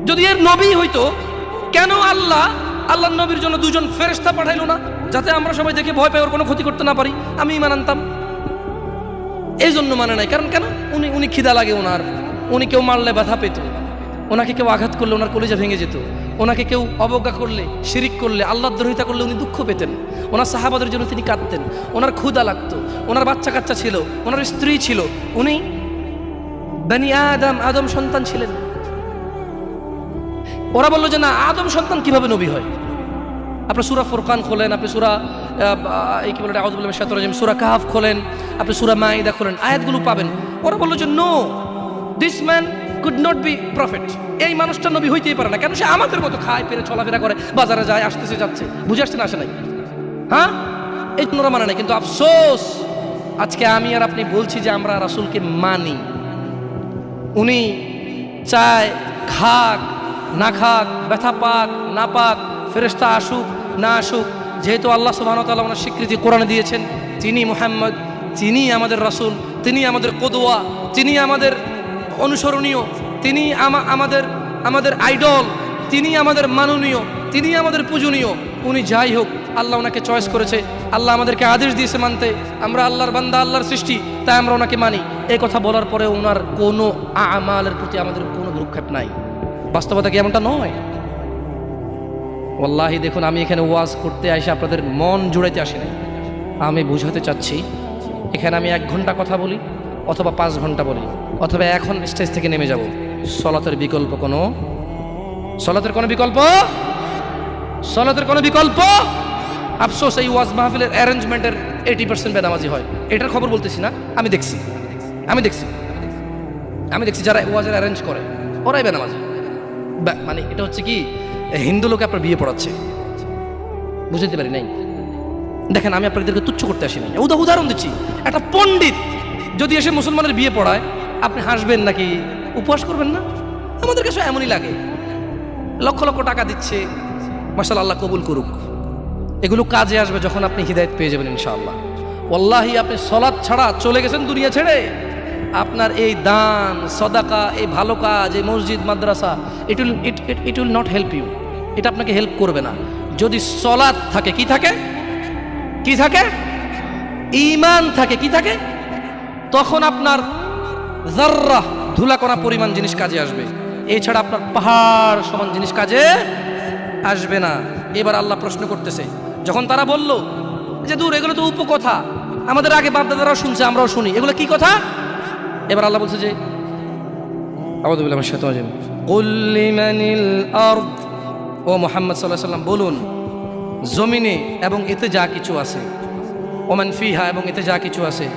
যদি এর নবী হইতো, কেন আল্লাহর নবীর জন্য দুজন ফেরেশতা পাঠাইলো না, যাতে আমরা সবাই দেখে ভয় পাই, ওর কোনো ক্ষতি করতে না পারি? আমি ঈমান আনতাম। এই জন্য মানে নাই। কারণ কেন? উনি খিদা লাগে ওনার, উনি কেউ মারলে ব্যথা পেত, ওনাকে কেউ আঘাত করলে ওনার কলিজা ভেঙে যেত, ওনাকে কেউ অবজ্ঞা করলে, শিরিক করলে, আল্লাহর দ্রোহিতা করলে উনি দুঃখ পেতেন, ওনার সাহাবাদের জন্য তিনি কাঁদতেন, ওনার ক্ষুধা লাগতো, ওনার বাচ্চা কাচ্চা ছিল, ওনার স্ত্রী ছিল, উনি বনি আদম সন্তান ছিলেন। ওরা বললো যে না, আদম সন্তান কিভাবে নবী হয়? আপনি সূরা ফুরকান খোলেন, আপনি সূরা কি বলে আউযু বিল্লাহি মিনাশ শাইতানির রাজিম, সূরা কাহফ খোলেন, আপনি সূরা মাইদা খোলেন, আয়াতগুলো পাবেন। ওরা বললো যে no, this man could not be prophet, এই মানুষটা নবী হইতেই পারে না। কেন? সে আমাদের মতো খায়, পেরে, চলাফেরা করে, বাজারে যায়, আসতেছে যাচ্ছে, বুঝে আসছে না, আসে নাই? হ্যাঁ, এই জন্য ওরা মানে নাই। কিন্তু আফসোস, আজকে আমি আর আপনি বলছি যে আমরা রাসূলকে মানি। উনি চায় খাক না খাক, ব্যথা পাক না পাক, ফেরেশতা আসুক না আসুক, যেহেতু আল্লাহ সুবহানাহু ওয়া তাআলা ওনার স্বীকৃতি কোরআনে দিয়েছেন, তিনি মুহাম্মদ, তিনি আমাদের রাসূল, তিনি আমাদের কদওয়া, তিনি আমাদের অনুসরণীয়, তিনি আমাদের আইডল, তিনি আমাদের মাননীয়, তিনি আমাদের পূজনীয়। উনি যাই হোক, আল্লাহ ওনাকে চয়েস করেছে, আল্লাহ আমাদেরকে আদেশ দিয়েছে মানতে, আমরা আল্লাহর বান্দা, আল্লাহর সৃষ্টি, তাই আমরা ওনাকে মানি। এই কথা বলার পরে ওনার কোনো আমালের প্রতি আমাদের কোনো ভ্রুক্ষেপ নাই। বাস্তবতা কি এমনটা নয়? ওয়াল্লাহি দেখুন, আমি এখানে ওয়াজ করতে এসে আপনাদের মন জুড়াইতে আসি নাই। আমি বুঝাতে চাচ্ছি, এখানে আমি 1 ঘন্টা কথা বলি অথবা 5 ঘন্টা বলি, অথবা এখন স্টেজ থেকে নেমে যাব, সলাতের কোনো বিকল্প। আফসোস, এই ওয়াজ মাহফিলের অ্যারেঞ্জমেন্টের 80% বেনামাজি হয়। এটার খবর বলতেছি না, আমি দেখছি যারা ওয়াজের অ্যারেঞ্জ করে ওরাই বেনামাজি। মানে এটা হচ্ছে কি, হিন্দু লোকে আপনার বিয়ে পড়াচ্ছে, বুঝতে পারি নাই। দেখেন, আমি আপনাদেরকে তুচ্ছ করতে আসি নাই, উদাহরণ দিচ্ছি। একটা পণ্ডিত যদি এসে মুসলমানের বিয়ে পড়ায়, আপনি হাসবেন নাকি উপহাস করবেন না? আমাদের কাছে এমনই লাগে। লক্ষ লক্ষ টাকা দিচ্ছে, মাশাআল্লাহ, আল্লাহ কবুল করুক। এগুলো কাজে আসবে যখন আপনি হিদায়াত পেয়ে যাবেন ইনশাআল্লাহ। ওয়াল্লাহি, আপনি সলাৎ ছাড়া চলে গেছেন দুনিয়া ছেড়ে, আপনার এই দান সদাকা, এই ভালো কাজ, এই মসজিদ মাদ্রাসা, it will not help you. এটা আপনাকে হেল্প করবে না। যদি সলাৎ থাকে, কি থাকে? কি থাকে? ঈমান থাকে। কি থাকে? তখন আপনার যাররা, ধুলাকণা পরিমাণ জিনিস কাজে আসবে। এছাড়া আপনার পাহাড় সমান জিনিস কাজে আসবে না। এবার আল্লাহ প্রশ্ন করতেছে, যখন তারা বলল যে দূর, এগুলো তো উপকথা, আমাদের আগে বাপদাদারাও শুনছে, আমরাও শুনি, এগুলো কি কথা? এবার আল্লাহ বলছে যে আউযু বিল্লাহি মিনাশ শাইতানির রাজিম, কুল লিমানিল আরদ, ও মুহাম্মদ সাল্লাল্লাহু আলাইহি ওয়াসাল্লাম বলুন, জমিনে এবং এতে যা কিছু আছে, ওমান ফিহা, এবং এতে যা কিছু আছে,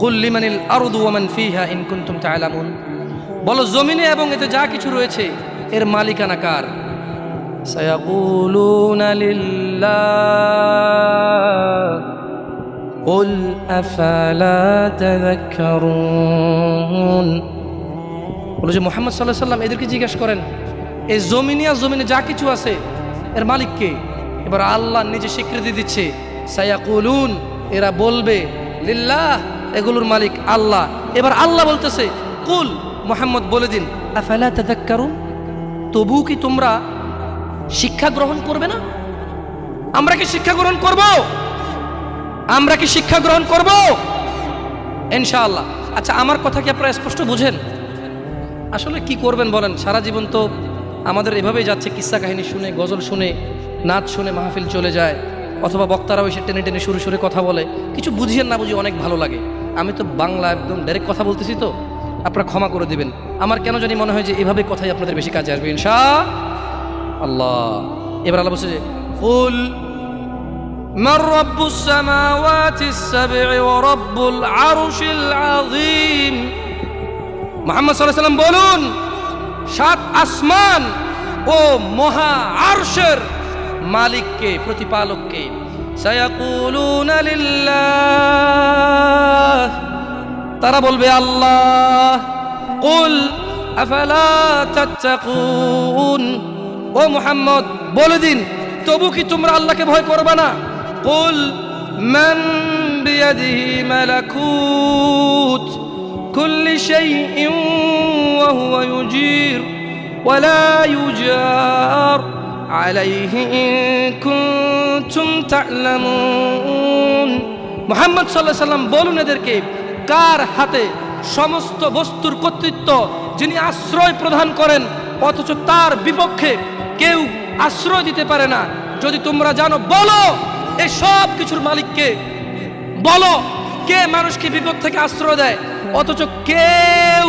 কুল লিমানিল আরদু ওমান ফিহা ইন কুনতুম তা'লামুন, বলো জমিনে এবং এতে যা কিছু রয়েছে এর মালিকানা কার? সায়াকুলুনা লিল্লাহ কুল আফালা তাযাক্কারুন। বলো যে মুহাম্মদ সাল্লাল্লাহু আলাইহি ওয়াসাল্লাম এদেরকে জিজ্ঞেস করেন, এই জমিনে আর জমিনে যা কিছু আছে এর মালিক কে? এবার আল্লাহ নিজে স্বীকৃতি দিচ্ছে, সায়াকুলুন, এরা বলবে, লিল্লাহ, এগুলোর মালিক আল্লাহ। এবার আল্লাহ বলতেছে, কুল, মুহাম্মদ বলে দিন, আফালা তাযাক্কারুন, তবু কি তোমরা শিক্ষা গ্রহণ করবে না? আমরা কি শিক্ষা গ্রহণ করব? আমরা কি শিক্ষা গ্রহণ করব? ইনশাআল্লাহ। আচ্ছা, আমার কথা কি আপনারা স্পষ্ট বুঝেন? আসলে কি করবেন বলেন, সারা জীবন তো আমাদের এভাবেই যাচ্ছে, কিস্সা কাহিনী শুনে, গজল শুনে, নাচ শুনে মাহফিল চলে যায়, অথবা বক্তারাও এসে টেনে টেনে সুরে সুরে কথা বলে, কিছু বুঝিয়ে না বুঝিয়ে অনেক ভালো লাগে। আমি তো বাংলা একদম ডাইরেক্ট কথা বলতেছি, তো আপনারা ক্ষমা করে দিবেন। আমার কেন জানি মনে হয় যে এভাবে কথাই আপনাদের বেশি কাজে আসবে ইনশাআল্লাহ। এবার আল্লাহ বলছে যে কুল মান রাব্বুস সামাওয়াতিস সাব'i ওয়া রাব্বুল আরশিল আযীম, মুহাম্মদ সাল্লাল্লাহু আলাইহি ওয়াসাল্লাম বলুন, সাত আসমান ও মহা আরশের মালিককে, প্রতিপালককে। সায়াকুলুনা লিল্লাহ, তারা বলবে আল্লাহ। কুল আফালা তাত্তাকুন, ও মুহাম্মদ বলে দিন, তবু কি তোমরা আল্লাহকে ভয় করবে না? কুল মান বিয়াদিহি মালাকুত কুল্লি শাইইন ওয়া হুয়া ইউজির ওয়া লা ইউজার আলাইহি ইন কুনতুম তা'লামুন। মুহাম্মদ সাল্লাল্লাহু আলাইহি ওয়াসাল্লাম বলুন এদেরকে, কার হাতে সমস্ত বস্তুর কর্তৃত্ব, যিনি আশ্রয় প্রদান করেন, অথচ তার বিপক্ষে কেউ আশ্রয় দিতে পারে না। যদি তোমরা জানো, বলো এই সব কিছুর মালিককে, বলো কে মানুষকে বিপদ থেকে আশ্রয় দেয়, অথচ কেউ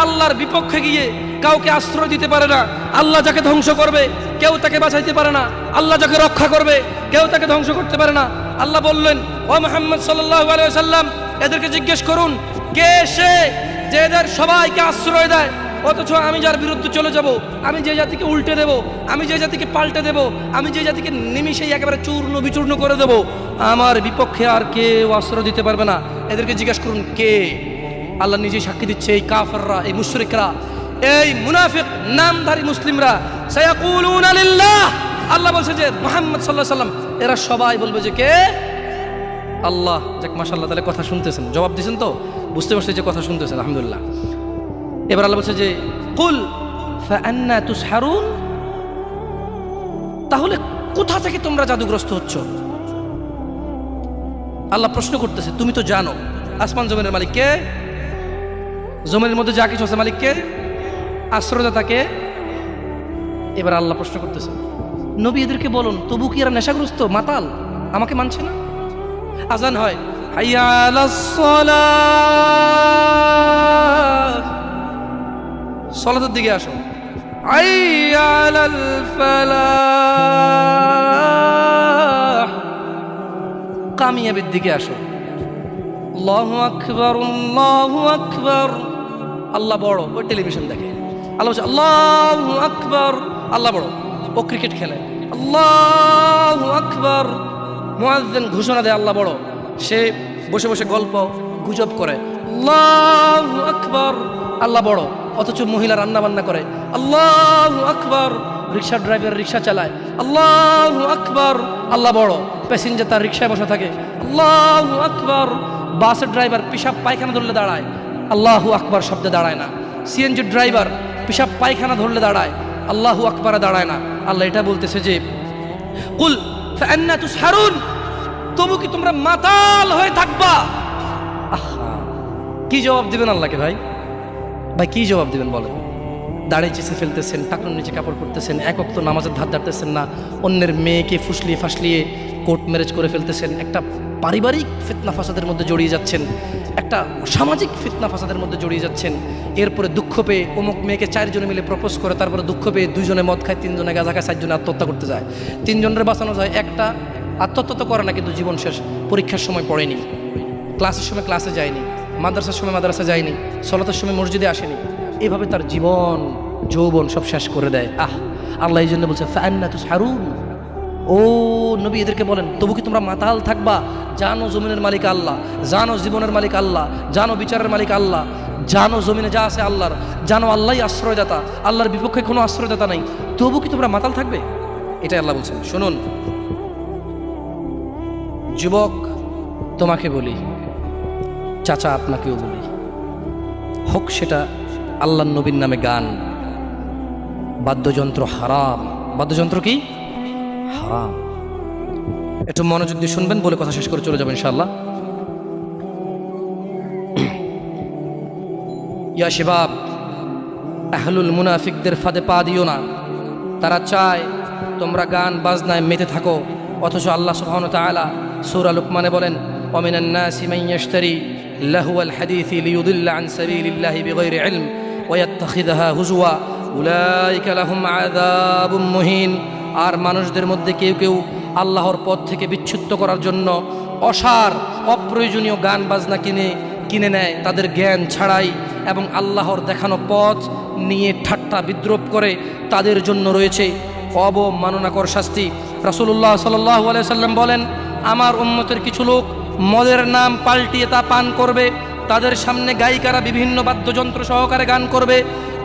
আল্লাহর বিপক্ষে গিয়ে কাউকে আশ্রয় দিতে পারে না। আল্লাহ যাকে ধ্বংস করবে কেউ তাকে বাঁচাইতে পারে না, আল্লাহ যাকে রক্ষা করবে কেউ তাকে ধ্বংস করতে পারে না। আল্লাহ বললেন, ও মুহাম্মদ সাল্লাল্লাহু আলাইহি ওয়াসাল্লাম, এদেরকে জিজ্ঞেস করুন, কে সে যে এদের সবাইকে আশ্রয় দেয়, অথচ আমি যার বিরুদ্ধে চলে যাব, আমি যে জাতিকে উল্টে দেব, আমি যে জাতিকে পাল্টে দেব, আমি যে জাতিকে নিমিষেই একেবারে চূর্ণ বিচূর্ণ করে দেব, আমার বিপক্ষে আর কেউ আশ্রয় দিতে পারবে না। এদেরকে জিজ্ঞেস করুন কে? আল্লাহ নিজেই সাক্ষী দিচ্ছে, এই কাফেররা, এই মুশরিকরা, এই মুনাফিক নামধারী মুসলিমরা, সায়াকুলুনা লিল্লাহ, আল্লাহ বলছে যে মুহাম্মদ সাল্লাল্লাহু আলাইহি ওয়াসাল্লাম, এরা সবাই বলবে যে কে? আল্লাহ। যাক, মাশাআল্লাহ, তাহলে কথা শুনতেছেন, জবাব দিয়েছেন তো, বুঝতে পারছি যে কথা শুনতেছেন, আলহামদুলিল্লাহ। এবার আল্লাহ বলছে যে কুল ফাআন্না তুসহারুন, তাহলে কোথা থেকে তোমরা জাদুগ্রস্ত হচ্ছ? আল্লাহ প্রশ্ন করতেছে, তুমি তো জানো আসমান জমিনের মালিক কে, জমিনের মধ্যে যা কিছু আছে মালিক কে, আশ্রয়দাতা কে। এবার আল্লাহ প্রশ্ন করতেছে, নবী এদেরকে বলুন, তবু কি এরা নেশাগ্রস্ত, মাতাল, আমাকে মানছে না? আজান হয়, হাইয়া আলাস সালাহ, সালাতের দিকে আসো, হাইয়া আলাল ফালাহ, কামিয়াবির দিকে আসো, আল্লাহু আকবার, আল্লাহু আকবার। আল্লাহ বড়, ওই টেলিভিশন দেখে। আল্লাহ বলছে আল্লাহু আকবার, আল্লাহ বড়, ও ক্রিকেট খেলে, আল্লাহু আকবার। মুয়াজ্জিন ঘোষণা দেয় আল্লাহ বড়, সে বসে বসে গল্প গুজব করে, আল্লাহু আকবার, আল্লাহ বড়। অথচ মহিলা রান্না বান্না করে, আল্লাহু আকবার। রিক্সা ড্রাইভার রিক্সা চালায়, আল্লাহু আকবার, আল্লাহ বড়। প্যাসেঞ্জার তার রিক্সায় বসে থাকে, আল্লাহু আকবার। বাসের ড্রাইভার পিশাব পায়খানা ধরলে দাঁড়ায়, আল্লাহু আকবার শব্দে দাঁড়ায় না। সিএনজি ড্রাইভার পিশাব পায়খানা ধরলে দাঁড়ায়, আল্লাহু আকবারে দাঁড়ায় না। আল্লাহ এটা বলতেছে যে কুল ফাআন্না তুসহারুন, তবু কি তোমরা মাতাল হয়ে থাকবা? আহা, কি জবাব দিবেন আল্লাহকে? ভাই ভাই কি জবাব দিবেন বলেন? দাড়ি চেঁচে ফেলতেছেন, টাকনুর নিচে কাপড় পরতেছেন, এক ওয়াক্ত নামাজের ধার ধারতেছেন না, অন্যের মেয়েকে ফুসলিয়ে ফাসলিয়ে কোর্ট ম্যারেজ করে ফেলতেছেন, একটা পারিবারিক ফিতনা ফাসাদের মধ্যে জড়িয়ে যাচ্ছেন, একটা সামাজিক ফিতনা ফাসাদের মধ্যে জড়িয়ে যাচ্ছেন। এরপরে দুঃখ পেয়ে অমুক মেয়েকে 4 জনে মিলে প্রপোজ করে, তারপরে দুঃখ পেয়ে 2 জনে মদ খায়, 3 জনে গাঁজা খায়, 4 জনে আত্মহত্যা করতে যায়। 3 জনের বাঁচানো যায়, একটা আত্মহত্যা তো করে না, কিন্তু জীবন শেষ। পরীক্ষার সময় পড়েনি, ক্লাসের সময় ক্লাসে যায়নি, মাদ্রাসার সময় মাদ্রাসা যায়নি, সলাতের সময় মসজিদে আসেনি, এভাবে তার জীবন যৌবন সব শেষ করে দেয়। আল্লাহ এই জন্য বলছে ফাআন্না তুসহারুন, ও নবী এদেরকে বলেন তবু কি তোমরা মাতাল থাকবা? জানো জমিনের মালিক আল্লাহ, জানো জীবনের মালিক আল্লাহ, জানো বিচারের মালিক আল্লাহ, জানো জমিনে যা আছে আল্লাহর, জানো আল্লাহই আশ্রয়দাতা, আল্লাহর বিপক্ষে কোনো আশ্রয়দাতা নাই, তবু কি তোমরা মাতাল থাকবে? এটাই আল্লাহ বলছেন। শুনুন যুবক, তোমাকে বলি, চাচা আপনাকেও বলি, হোক সেটা আল্লাহর নবীর নামে গান, বাদ্যযন্ত্র হারাম। বাদ্যযন্ত্র কি? হারাম। একটু মনোযোগ দিয়ে শুনবেন, বলে কথা শেষ করে চলে যাবেন ইনশাআল্লাহ। ইয়া শিবাব, আহলুল মুনাফিকদের ফাঁদে পা দিও না। তারা চায় তোমরা গান বাজনায় মেতে থাকো, অথচ আল্লাহ সুবহানাহু ওয়া তাআলা সূরা লুকমানে বলেন ওয়ামিনান নাসি মান ইয়াশতারি লাহুয়াল হাদিসি লিয়ুদিল্লা আন সাবিলিল্লাহি বিগাইরি ইলম ওয়া ইয়াত্তাখিযুহা হুজুয়া উলাইকা লাহুম আযাবুম মুহিন। আর মানুষদের মধ্যে কেউ কেউ আল্লাহর পথ থেকে বিচ্যুত করার জন্য অসার অপ্রয়োজনীয় গান বাজনা কিনে নেয় তাদের জ্ঞান ছাড়াই, এবং আল্লাহর দেখানো পথ নিয়ে ঠাট্টা বিদ্রুপ করে। তাদের জন্য রয়েছে অবমাননাকর শাস্তি। রাসূলুল্লাহ সাল্লাল্লাহু আলাইহি সাল্লাম বলেন, আমার উম্মতের কিছু লোক মদের নাম পাল্টিয়ে তা পান করবে, তাদের সামনে গায়িকারা বিভিন্ন বাদ্যযন্ত্র সহকারে গান করবে,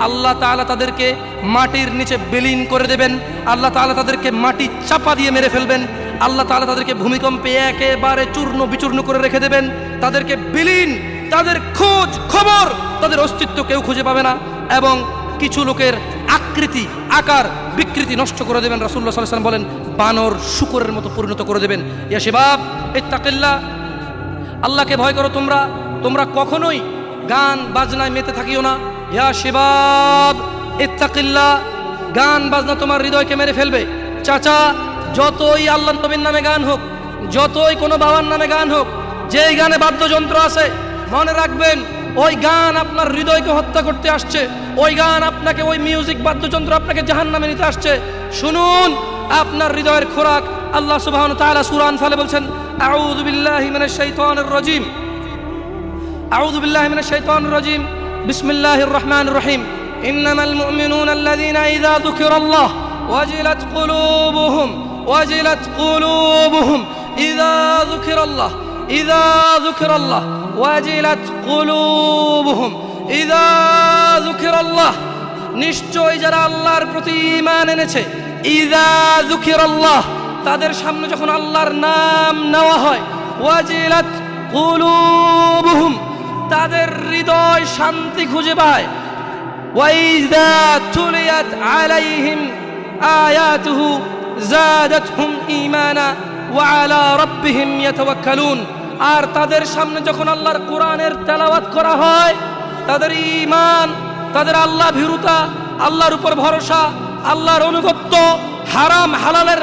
আল্লাহ তাআলা তাদেরকে মাটির নিচে বিলীন করে দেবেন, আল্লাহ তাআলা তাদেরকে মাটি চাপা দিয়ে মেরে ফেলবেন, আল্লাহ তাআলা তাদেরকে ভূমিকম্পে একেবারে চূর্ণ বিচূর্ণ করে রেখে দেবেন, তাদেরকে বিলীন, তাদের খোঁজ খবর, তাদের অস্তিত্ব কেউ খুঁজে পাবে না, এবং কিছু লোকের আকৃতি আকার বিকৃতি নষ্ট করে দেবেন। রাসূলুল্লাহ সাল্লাল্লাহু আলাইহি ওয়াসাল্লাম বলেন, বানর শূকরের মতো পরিণত করে দেবেন। ইয়া শিবাব ইত্তাকিল্লাহ, আল্লাহকে ভয় করো তোমরা, তোমরা কখনোই গান বাজনায় মেতে থাকিও না। ইয়া শিবাব ইত্তাকিল্লাহ, গান বাজনা তোমার হৃদয়কে মেরে ফেলবে। চাচা, যতই আল্লাহর নবীর নামে গান হোক, যতই কোনো বাবার নামে গান হোক, যেই গানে বাদ্যযন্ত্র আছে, মনে রাখবেন ওই গান আপনার হৃদয়কে হত্যা করতে আসছে, ওই গান আপনাকে, ওই মিউজিক বাদ্যযন্ত্র আপনাকে জাহান্নামে নিতে আসছে। শুনুন, আপনার হৃদয়ের খোরাক আল্লাহ সুবহানাহু ওয়া তাআলা সূরা আনফালে বলছেন, আউযু বিল্লাহি মিনাশ শাইতানির রাজীম, আউযু বিল্লাহি মিনাশ শাইতানির রাজীম, বিসমিল্লাহির রহমানির রহিম, ইন্নামাল মুমিনুনা আল্লাযীনা ইযা যুকিরাল্লাহ ওয়াজিলাত কুলুবুহুম, ওয়াজিলাত কুলুবুহুম ইযা যুকিরাল্লাহ, ইযা যুকিরাল্লাহ ওয়াজিলাত কুলুবুহুম ইযা যুকিরাল্লাহ। নিশ্চয় যারা আল্লাহর প্রতি ঈমান এনেছে, ইযা যুকিরাল্লাহ, তাদের সামনে যখন আল্লাহর নাম নেওয়া হয়, ওয়াজিলাত কুলুবুহুম, তাদের হৃদয় শান্তি খুঁজে পায়, ওয়াইযা তুলিয়াত আলাইহিম আয়াতুহু যাদাতহুম ঈমানা ওয়া আলা রাব্বিহিম ইয়াতাওয়াক্কালুন। আর তাদের সামনে যখন আল্লাহর কোরআনের তেলাওয়াত করা হয়, তাদের ঈমান, তাদের আল্লাহ ভীরুতা, আল্লাহর উপর ভরসা, আল্লাহর অনুগত্য, হারাম হালালের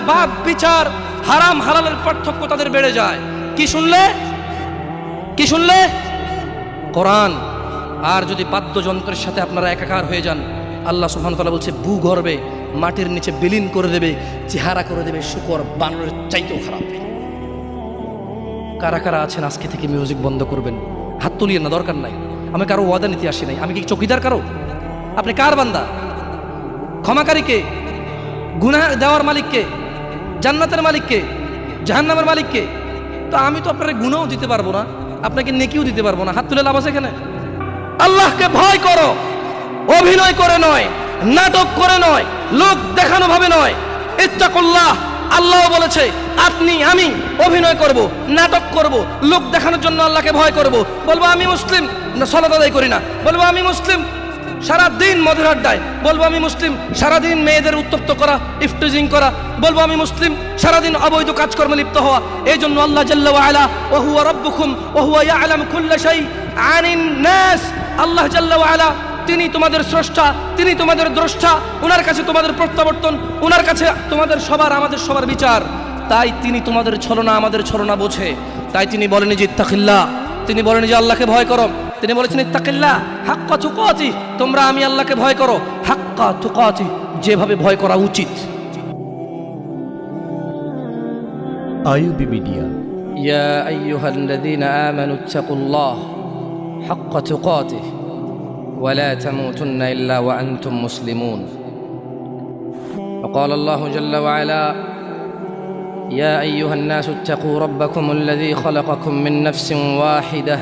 বাদ বিচার, হারাম হালালের পার্থক্য তাদের বেড়ে যায়। কি শুনলে? কি শুনলে? কোরআন। আর যদি বাদ্যযন্ত্রের সাথে আপনারা একাকার হয়ে যান, আল্লাহ সুবহানাহু ওয়া তাআলা বলছে ভূগর্ভে মাটির নিচে বিলীন করে দেবে, চেহারা করে দেবে শূকর বানরের চাইতেও খারাপ। কারা কারা আছেন আজকে থেকে মিউজিক বন্ধ করবেন? হাত তুলিয়ে না, দরকার নাই। আমি কারো ওয়াদা নিতে আসি নাই। আমি কি চৌকিদার কারো? আপনি কার বান্দা? ক্ষমাকারী কে? গুনাহ দেওয়ার মালিককে, জান্নাতের মালিককে, জাহান্নামের মালিককে। তো আমি তো আপনার গুনাহও দিতে পারবো না, আপনাকে নেকিও দিতে পারবো না। হাত তুলে লাভ আছে এখানে? আল্লাহকে ভয় করো, অভিনয় করে নয়, নাটক করে নয়, লোক দেখানো ভাবে নয়। ইত্তাকুল্লাহ, আল্লাহ বলেছে আপনি আমি অভিনয় করব, নাটক করব, লোক দেখানোর জন্য আল্লাহকে ভয় করব। বলবো আমি মুসলিম, না সালাত আদায় করি না। বলবো আমি মুসলিম, সারাদিন মদের আড্ডায়। বলবো আমি মুসলিম, সারাদিন মেয়েদের উত্তপ্ত করা, ইফটিজিং করা। বলবো আমি মুসলিম, সারাদিন অবৈধ কাজকর্মে লিপ্ত হওয়া। এই জন্য আল্লাহ জাল্লা ওয়া আলা ওয়া হুয়া রাব্বুকুম ওয়া হুয়া ইয়ালামু কুল্লা শাই আনিন নাস, আল্লাহ জাল্লা ওয়া আলা তিনি তোমাদের স্রষ্টা, তিনি তোমাদের দ্রষ্টা, ওনার কাছে তোমাদের প্রত্যাবর্তন, ওনার কাছে তোমাদের সবার আমাদের সবার বিচার। তাই তিনি তোমাদের ছলনা আমাদের ছলনা বোঝে। তাই তিনি বলেন যে ইত্তাকিল্লাহ, তিনি বলেন যে আল্লাহকে ভয় করো। তিনি বলেছেন ইত্তাকিল্লাহ হাক্কা তুকাতি, তোমরা আমি আল্লাহকে ভয় করো হাক্কা তুকাতি, যেভাবে ভয় করা উচিত। IUB media. ইয়া আইয়ুহাল্লাযীনা আমানু ইত্তাকুল্লাহ হাক্কা তুকাতিহি ولا تموتن إلا وأنتم مسلمون. وقال الله جل وعلا يا أيها الناس اتقوا ربكم الذي خلقكم من نفس واحدة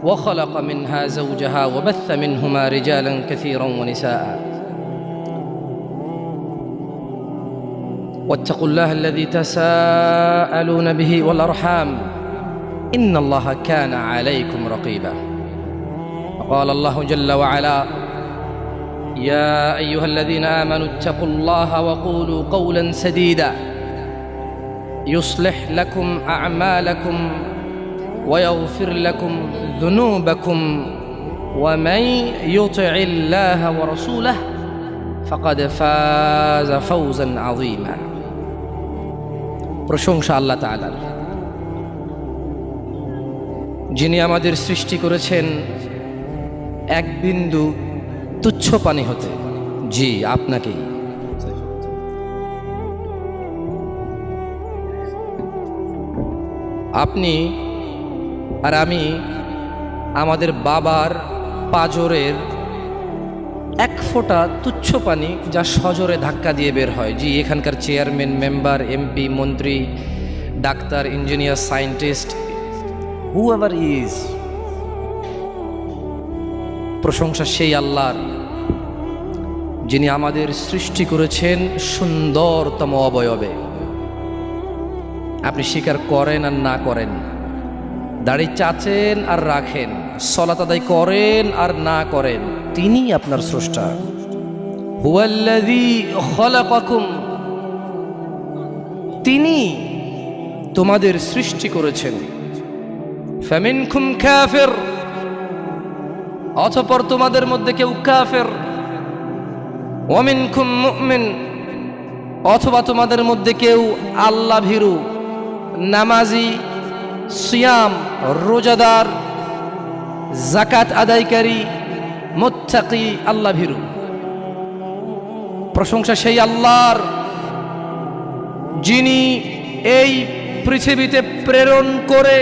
وخلق منها زوجها وبث منهما رجالا كثيرا ونساء واتقوا الله الذي تساءلون به والأرحام إن الله كان عليكم رقيبا. قال الله جل وعلا يا أيها الذين آمنوا اتقوا الله وقولوا قولا سديدا يصلح لكم أعمالكم ويغفر لكم ذنوبكم ومن يطع الله ورسوله فقد فاز فوزا عظيما. প্রশংসা আল্লাহ তাআলার, যিনি আমাদের সৃষ্টি করেছেন এক বিন্দু তুচ্ছ পানি হতে। জি, আপনাকেই। আপনি আর আমি আমাদের বাবার পাজরের এক ফোঁটা তুচ্ছ পানি, যা সজোরে ধাক্কা দিয়ে বের হয়। জি, এখানকার চেয়ারম্যান, মেম্বার, এমপি, মন্ত্রী, doctor, engineer, scientist, whoever is, প্রশংসা সেই আল্লাহর যিনি আমাদের সৃষ্টি করেছেন সুন্দরতম অবয়বে। আপনি স্বীকার করেন আর না করেন, দাড়ি চাচেন আর রাখেন, সালাত আদায় করেন আর না করেন, তিনি আপনার স্রষ্টা। হুয়াল্লাযী খালাকাকুম, তিনি তোমাদের সৃষ্টি করেছেন। ফামিনকুম কাফির, অতঃপর তোমাদের মধ্যে কেউ কাফের। ওয়ামিনকুম মুমিন, অথবা তোমাদের মধ্যে কেউ আল্লাহ ভীরু, নামাজি, সিয়াম, রোজাদার, যাকাত আদায়কারী, মুত্তাকি, আল্লাহ ভীরু। প্রশংসা সেই আল্লাহর যিনি এই পৃথিবীতে প্রেরণ করে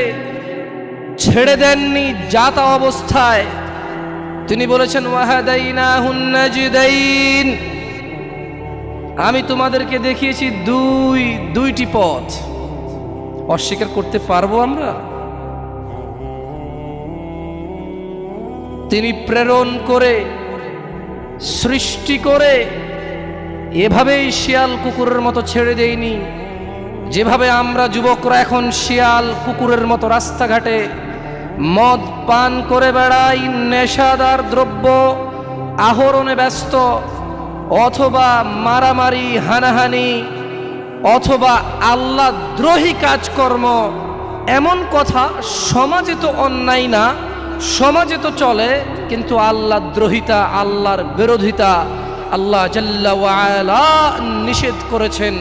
ছেড়ে দেননি জাতা অবস্থায়। তিনি বলেছেন ওয়াহাদাইনাহুন নাজদাইন, আমি তোমাদেরকে দেখিয়েছি দুইটি পথ। অস্বীকার করতে পারবো আমরা? তিনি প্রেরণ করে, সৃষ্টি করে এভাবেই শিয়াল কুকুরের মতো ছেড়ে দেয়নি। যেভাবে আমরা যুবকরা এখন শিয়াল কুকুরের মতো রাস্তাঘাটে মদ পান করে বেড়াই, নেশাদার দ্রব্য আহরণে ব্যস্ত, অথবা মারামারি, হানাহানি, অথবা আল্লাহ দ্রোহী কাজকর্ম, এমন কথা সমাজে তো অন্যায় না, সমাজে তো চলে, কিন্তু আল্লাহ দ্রোহিতা, আল্লাহর বিরোধিতা আল্লাহ জাল্লা ওয়া আলা নিষেধ করেছেন।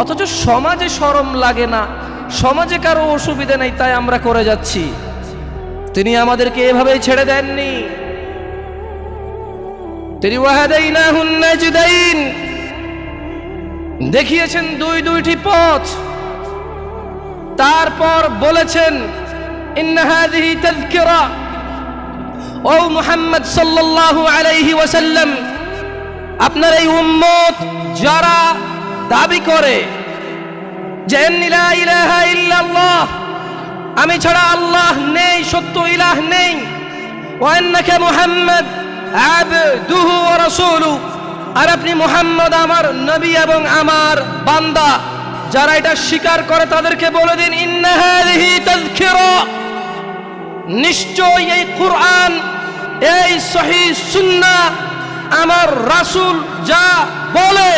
অথচ সমাজে শরম লাগে না, সমাজে কারো অসুবিধা নেই, তাই আমরা করে যাচ্ছি। তিনি আমাদেরকে এভাবেই ছেড়ে দেননি। তিনি ওয়াহাদাইনাহুন নাজদাইন দেখিয়েছেন দুইটি পথ। তারপর বলেছেন ইন্না হাযিহি তাযকিরা, ও মুহাম্মদ সাল্লাল্লাহু আলাইহি ওয়াসাল্লাম, আপনার এই উম্মত যারা দাবি করে যে লা ইলাহা ইল্লাল্লাহ, আমি ছাড়া আল্লাহ নেই, সত্য ইলাহ নেই, ওয়া আন্নাকা মুহাম্মদ আবদুহু ওয়া রাসূলুহু, আর আপনি মুহাম্মদ আমার নবী এবং আমার বান্দা, যারা এটা স্বীকার করে তাদেরকে বলে দিন ইন্না হাযিহি তাযকিরা, নিশ্চয় এই কুরআন, এই সহিহ সুন্নাহ, আমার রাসূল যা বলে,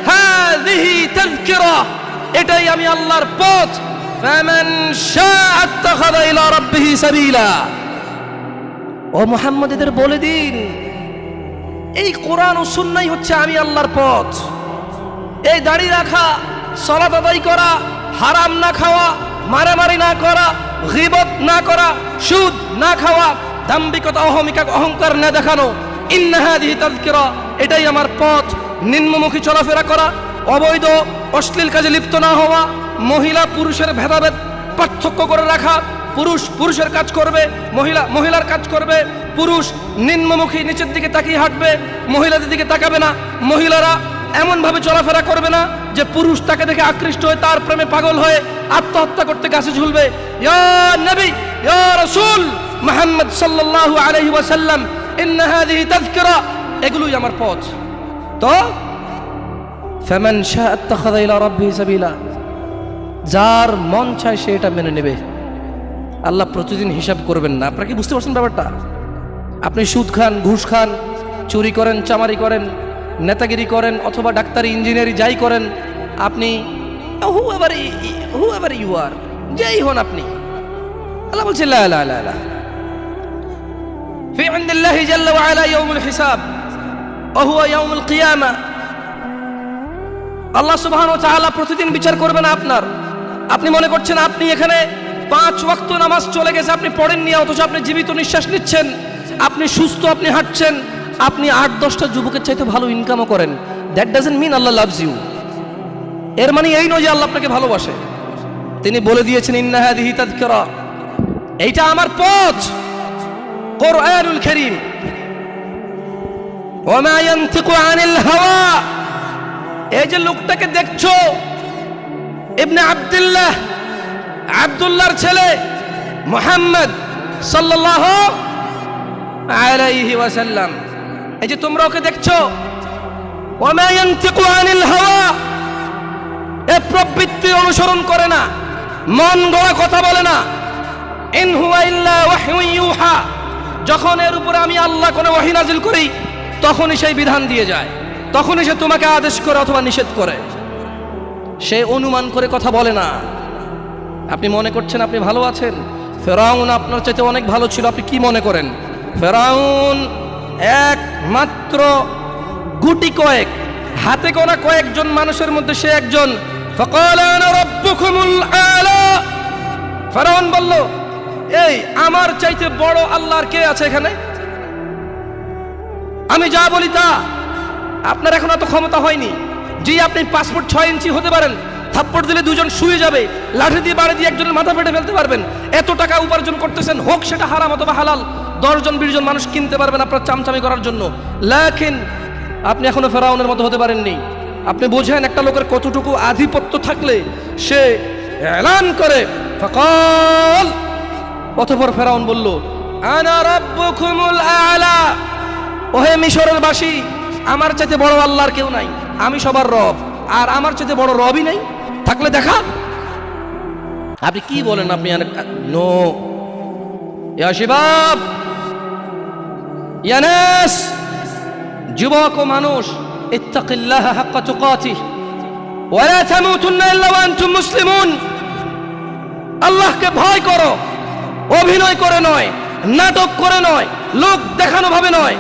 হাযিহি তাযকিরা, এটাই আমি আল্লাহর পথ, ফামান শাআ আত্তাখাযা ইলা রাব্বিহি সাবিলা। ও মুহাম্মদ, এদের বলে দিন এই কোরআন ও সুন্নাহই হচ্ছে আমি আল্লাহর পথ। এই দাড়ি রাখা, সালাত আদায় করা, হারাম না খাওয়া, মারামারি না করা, গীবত না করা, সুদ না খাওয়া, দাম্ভিকতা, অহংকার না দেখানো, ইন্না হাযিহি তাযকিরা, এটাই আমার পথ। নিম্নমুখী চলাফেরা করা, অবৈধ অশ্লীল কাজে লিপ্ত না হওয়া, মহিলা পুরুষের ভেদাভেদ পার্থক্য করে রাখা, পুরুষ পুরুষের কাজ করবে, মহিলা মহিলার কাজ করবে, পুরুষ নিম্নমুখী নিচের দিকে তাকিয়ে হাঁটবে, মহিলাদের দিকে তাকাবে না, মহিলারা এমনভাবে চলাফেরা করবে না যে পুরুষ তাকে দেখে আকৃষ্ট হয়ে তার প্রেমে পাগল হয়ে আত্মহত্যা করতে গাছে ঝুলবে। ইয়া নবী, ইয়া রাসূল মুহাম্মদ সাল্লাল্লাহু আলাইহি ওয়াসাল্লাম, ইন্না হাযিহি তাযকিরা, এগুলোই আমার পথ। তো ফামান শাআ আত্তাখাযা ইলা রাব্বিহি সাবিলা, যার মন চায় সে এটা মেনে নেবে। আল্লাহ প্রতিদিন হিসাব করবেন না। আপনারা কি বুঝতে পারছেন ব্যাপারটা? আপনি সুদ খান, ঘুষ খান, চুরি করেন, চামারি করেন, নেতাগিরি করেন, অথবা ডাক্তারি, ইঞ্জিনিয়ারিং যাই করেন, আপনি whoever you are, যেই হন আপনি, আল্লাহ বলছে লা লা লা লা ফি ইনদিল্লাহি জাল্লা ওয়া আলা ইয়াউমুল হিসাব ওয়া হুয়া ইয়াউমুল কিয়ামা। আল্লাহ সুবহানাহু ওয়া তাআলা প্রতিদিন বিচার করবেন আপনার। আপনি মনে করছেন আপনি এখানে 5 ওয়াক্ত নামাজ চলে গেছে, আপনি পড়েননি, অথচ আপনি জীবিত নিঃশ্বাস নিচ্ছেন, আপনি সুস্থ, আপনি হাঁটছেন, আপনি 8-10টা যুবকের চাইতে ভালো ইনকামও করেন। That doesn't mean Allah loves you. এর মানে এই নয় যে আল্লাহ আপনাকে ভালোবাসে। তিনি বলে দিয়েছেন ইন্না হাযিহি তাযকিরা, এইটা আমার পথ, কোরআনুল কারীম। ওয়া মা ইয়ানতিকু আনিল হাওয়া, এই যে লোকটাকে দেখছো, ইবনে আব্দুল্লাহ, আব্দুল্লাহর ছেলে মুহাম্মদ সাল্লাল্লাহু আলাইহি ওয়াসাল্লাম, এই যে তোমরা ওকে দেখছো, ওয়া মা ইয়ানতিকু আনিল হাওয়া, এ প্রবৃত্তি অনুসরণ করে না, মন গড়া কথা বলে না, ইন হুয়া ইল্লা ওয়াহয়ুন ইউহা, যখন এর উপরে আমি আল্লাহ কোনো ওহী নাজিল করি তখনই সেই বিধান দিয়ে যায়, তখনই সে তোমাকে আদেশ করে অথবা নিষেধ করে। সে অনুমান করে কথা বলে না। আপনি মনে করছেন আপনি ভালো আছেন, ফেরাউন আপনার চাইতে অনেক ভালো ছিল। আপনি কি মনে করেন? ফেরাউন একমাত্র গুটি কয়েক, হাতে গোনা কয়েকজন মানুষের মধ্যে সে একজন। ফাকালা আনা রাব্বুকুমুল আলা, ফেরাউন বলল, এই আমার চাইতে বড় আল্লাহর কে আছে এখানে? আমি যা বলি তা। আপনার এখন এত ক্ষমতা হয়নি। জি, আপনি পাসপোর্ট 6 ইঞ্চি হতে পারেন, থাপ্পড় দিলে দুজন শুয়ে যাবে, লাঠি দিয়ে বাড়ি দিয়ে একজনের মাথা ফেটে ফেলতে পারবেন, এত টাকা উপার্জন করতেছেন, হোক সেটা হারাম অথবা হালাল, 10 জন 20 জন মানুষ কিনতে পারবেন আপনার চামচামি করার জন্য। লাকিন আপনি এখনো ফেরাউনের মতো হতে পারেননি। আপনি বোঝেন একটা লোকের কতটুকু আধিপত্য থাকলে সে এলান করে ফাকাল। অতঃপর ফেরাউন বলল, আনা রাব্বুকুমুল আলা, ওহে মিশরের বাসী, আমার চাইতে বড় আল্লাহর কেউ নাই, আমি সবার রব, আর আমার চাইতে বড় রবই নাই, থাকলে দেখা। আপনি কি বলেন? আপনি নো, ইয়া শিবাব, ইয়া নাস, যুবক ও মানুষ, ইত্তাকিল্লাহ হাক্কা তুকাতিহ ওয়া লা তামুতুন্না ইল্লা ওয়া আনতুম মুসলিমুন। আল্লাহকে ভয় করো, অভিনয় করে নয়, নাটক করে নয়, লোক দেখানো ভাবে নয়।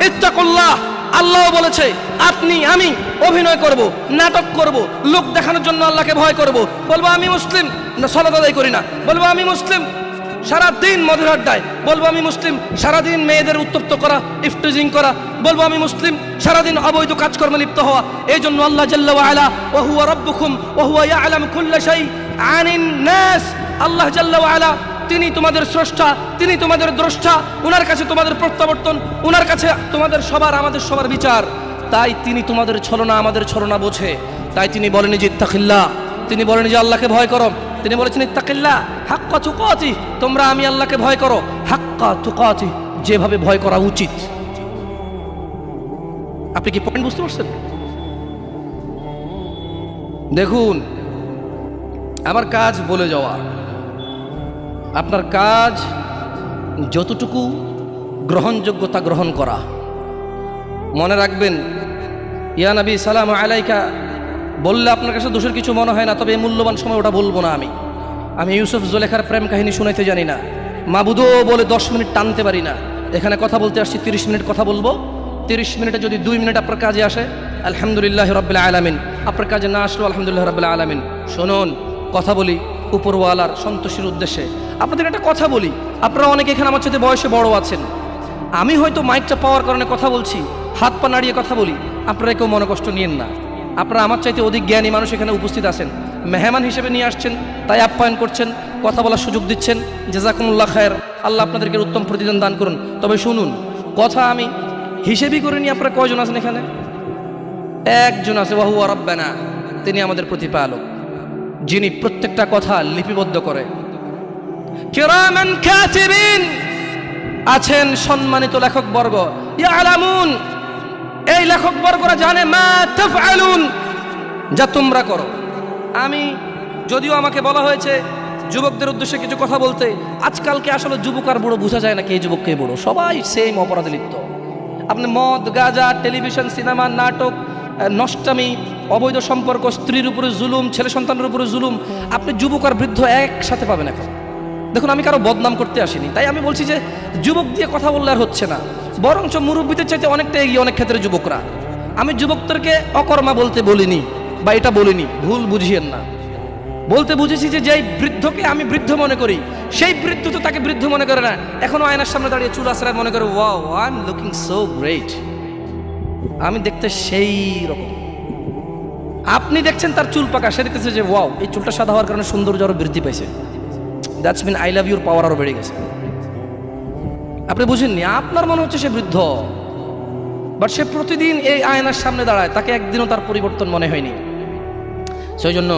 ইত্তাকুল্লাহ, আল্লাহ বলেছে আপনি আমি অভিনয় করব, নাটক করব, লোক দেখানোর জন্য আল্লাহকে ভয় করব। বলবো আমি মুসলিম, না সালাত আদায় করি না। বলবো আমি মুসলিম, সারাদিন মদের আড্ডায়। বলবো আমি মুসলিম, সারাদিন মেয়েদের উত্তপ্ত করা, ইফটিজিং করা। বলবো আমি মুসলিম, সারাদিন অবৈধ কাজকর্মে লিপ্ত হওয়া। এই জন্য আল্লাহ জাল্লা ওয়া আলা ওয়া হুয়া রাব্বুকুম ওয়া হুয়া ইয়ালামু কুল্লা শাই আনিন নাস, আল্লাহ জাল্লা ওয়া আলা তিনি তোমাদের স্রষ্টা, তিনি তোমাদের দ্রষ্টা, উনার কাছে তোমাদের প্রত্যাবর্তন, উনার কাছে তোমাদের সবার আমাদের সবার বিচার। তাই তিনি তোমাদের ছলনা আমাদের ছলনা বোঝে। তাই তিনি বলেন যে ইত্তাকিল্লাহ, তিনি বলেন যে আল্লাহকে ভয় করো। তিনি বলেছেন ইত্তাকিল্লাহ হাক্কা তুকাতি, তোমরা আমি আল্লাহকে ভয় করো হাক্কা তুকাতি, যেভাবে ভয় করা উচিত। আপনি কি পয়েন্ট বুঝতে পারছেন? দেখুন, আমার কাজ বলে যাওয়া, আপনার কাজ যতটুকু গ্রহণযোগ্যতা গ্রহণ করা। মনে রাখবেন, ইয়া নবী সালাম আলাইকা বললে আপনার কাছে দোষের কিছু মনে হয় না, তবে এই মূল্যবান সময় ওটা বলবো না। আমি ইউসুফ জুলেখার প্রেম কাহিনী শুনাইতে জানি না, মাবুদও বলে 10 মিনিট টানতে পারি না। এখানে কথা বলতে আসছি, 30 মিনিট কথা বলবো। 30 মিনিটে যদি 2 মিনিট আপনার কাজে আসে আলহামদুলিল্লাহ রাব্বিল আলামিন, আপনার কাজে না আসলেও আলহামদুলিল্লাহ রাব্বিল আলামিন। শুনুন, কথা বলি উপরওয়ালার সন্তোষের উদ্দেশ্যে। আপনাদের একটা কথা বলি, আপনারা অনেকে এখানে আমার সাথে বয়সে বড় আছেন, আমি হয়তো মাইকটা পাওয়ার কারণে কথা বলছি, হাত পা নাড়িয়ে কথা বলি, আপনারা কেউ মনে কষ্ট নিয়েন না। আপনারা আমার চাইতে অধিক জ্ঞানী মানুষ এখানে উপস্থিত আছেন, মেহমান হিসেবে নিয়ে আসছেন, তাই আপ্যায়ন করছেন, কথা বলার সুযোগ দিচ্ছেন। জাযাকুমুল্লাহ খায়ের, আল্লাহ আপনাদেরকে উত্তম প্রতিদান দান করুন। তবে শুনুন, কথা আমি হিসেবই করে নিই। আপনারা কয়জন আছেন এখানে? একজন আছে, ওয়া হুয়া রাব্বানা, তিনি আমাদের প্রতিপালক, যিনি প্রত্যেকটা কথা লিপিবদ্ধ করে। কিরামান কাতিবিন, আছেন সম্মানিত লেখকবর্গ, ইয়ালামুন, এই লেখকবর্গরা জানে মা তাফআলুন, যা তোমরা করো। আমি যদিও আমাকে বলা হয়েছে যুবকদের উদ্দেশ্যে কিছু কথা বলতে, আজকালকে আসলে যুবক আর বুড়ো বোঝা যায় না, কে যুবক কে বুড়ো, সবাই সেম অপরাধে লিপ্ত। আপনি মদ, গাঁজা, টেলিভিশন, সিনেমা, নাটক, নষ্টামি, অবৈধ সম্পর্ক, স্ত্রীর উপরে জুলুম, ছেলে সন্তানের উপরে জুলুম, আপনি যুবক আর বৃদ্ধ একসাথে পাবেন এখন। দেখুন, আমি কারো বদনাম করতে আসিনি, তাই আমি বলছি যে যুবক দিয়ে কথা বললে আর হচ্ছে না, বরঞ্চ মুরব্বীদের চাইতে অনেকটা এগিয়ে অনেক ক্ষেত্রে যুবকরা। আমি যুবকদেরকে অকর্মা বলতে বলিনি, বা এটা বলিনি, ভুল বুঝিয়েন না। বলতে বুঝেছি যে যেই বৃদ্ধকে আমি বৃদ্ধ মনে করি, সেই বৃদ্ধ তো তাকে বৃদ্ধ মনে করে না, এখনো আয়নার সামনে দাঁড়িয়ে চুল আশ্রয় মনে করে wow I am looking so great, আমি দেখতে সেই রকম। আপনি দেখছেন তার চুল পাকা, সে দেখতেছে যে ওয়াও এই চুলটা সাদা হওয়ার কারণে সৌন্দর্য আরো বৃদ্ধি পাইছে, that's mean I love your power আরো বেড়ে গেছে। আপনি বুঝেননি, আপনার মনে হচ্ছে সে বৃদ্ধ, বাট সে প্রতিদিন এই আয়নার সামনে দাঁড়ায়, তাকে একদিনও তার পরিবর্তন মনে হয়নি। সেই জন্য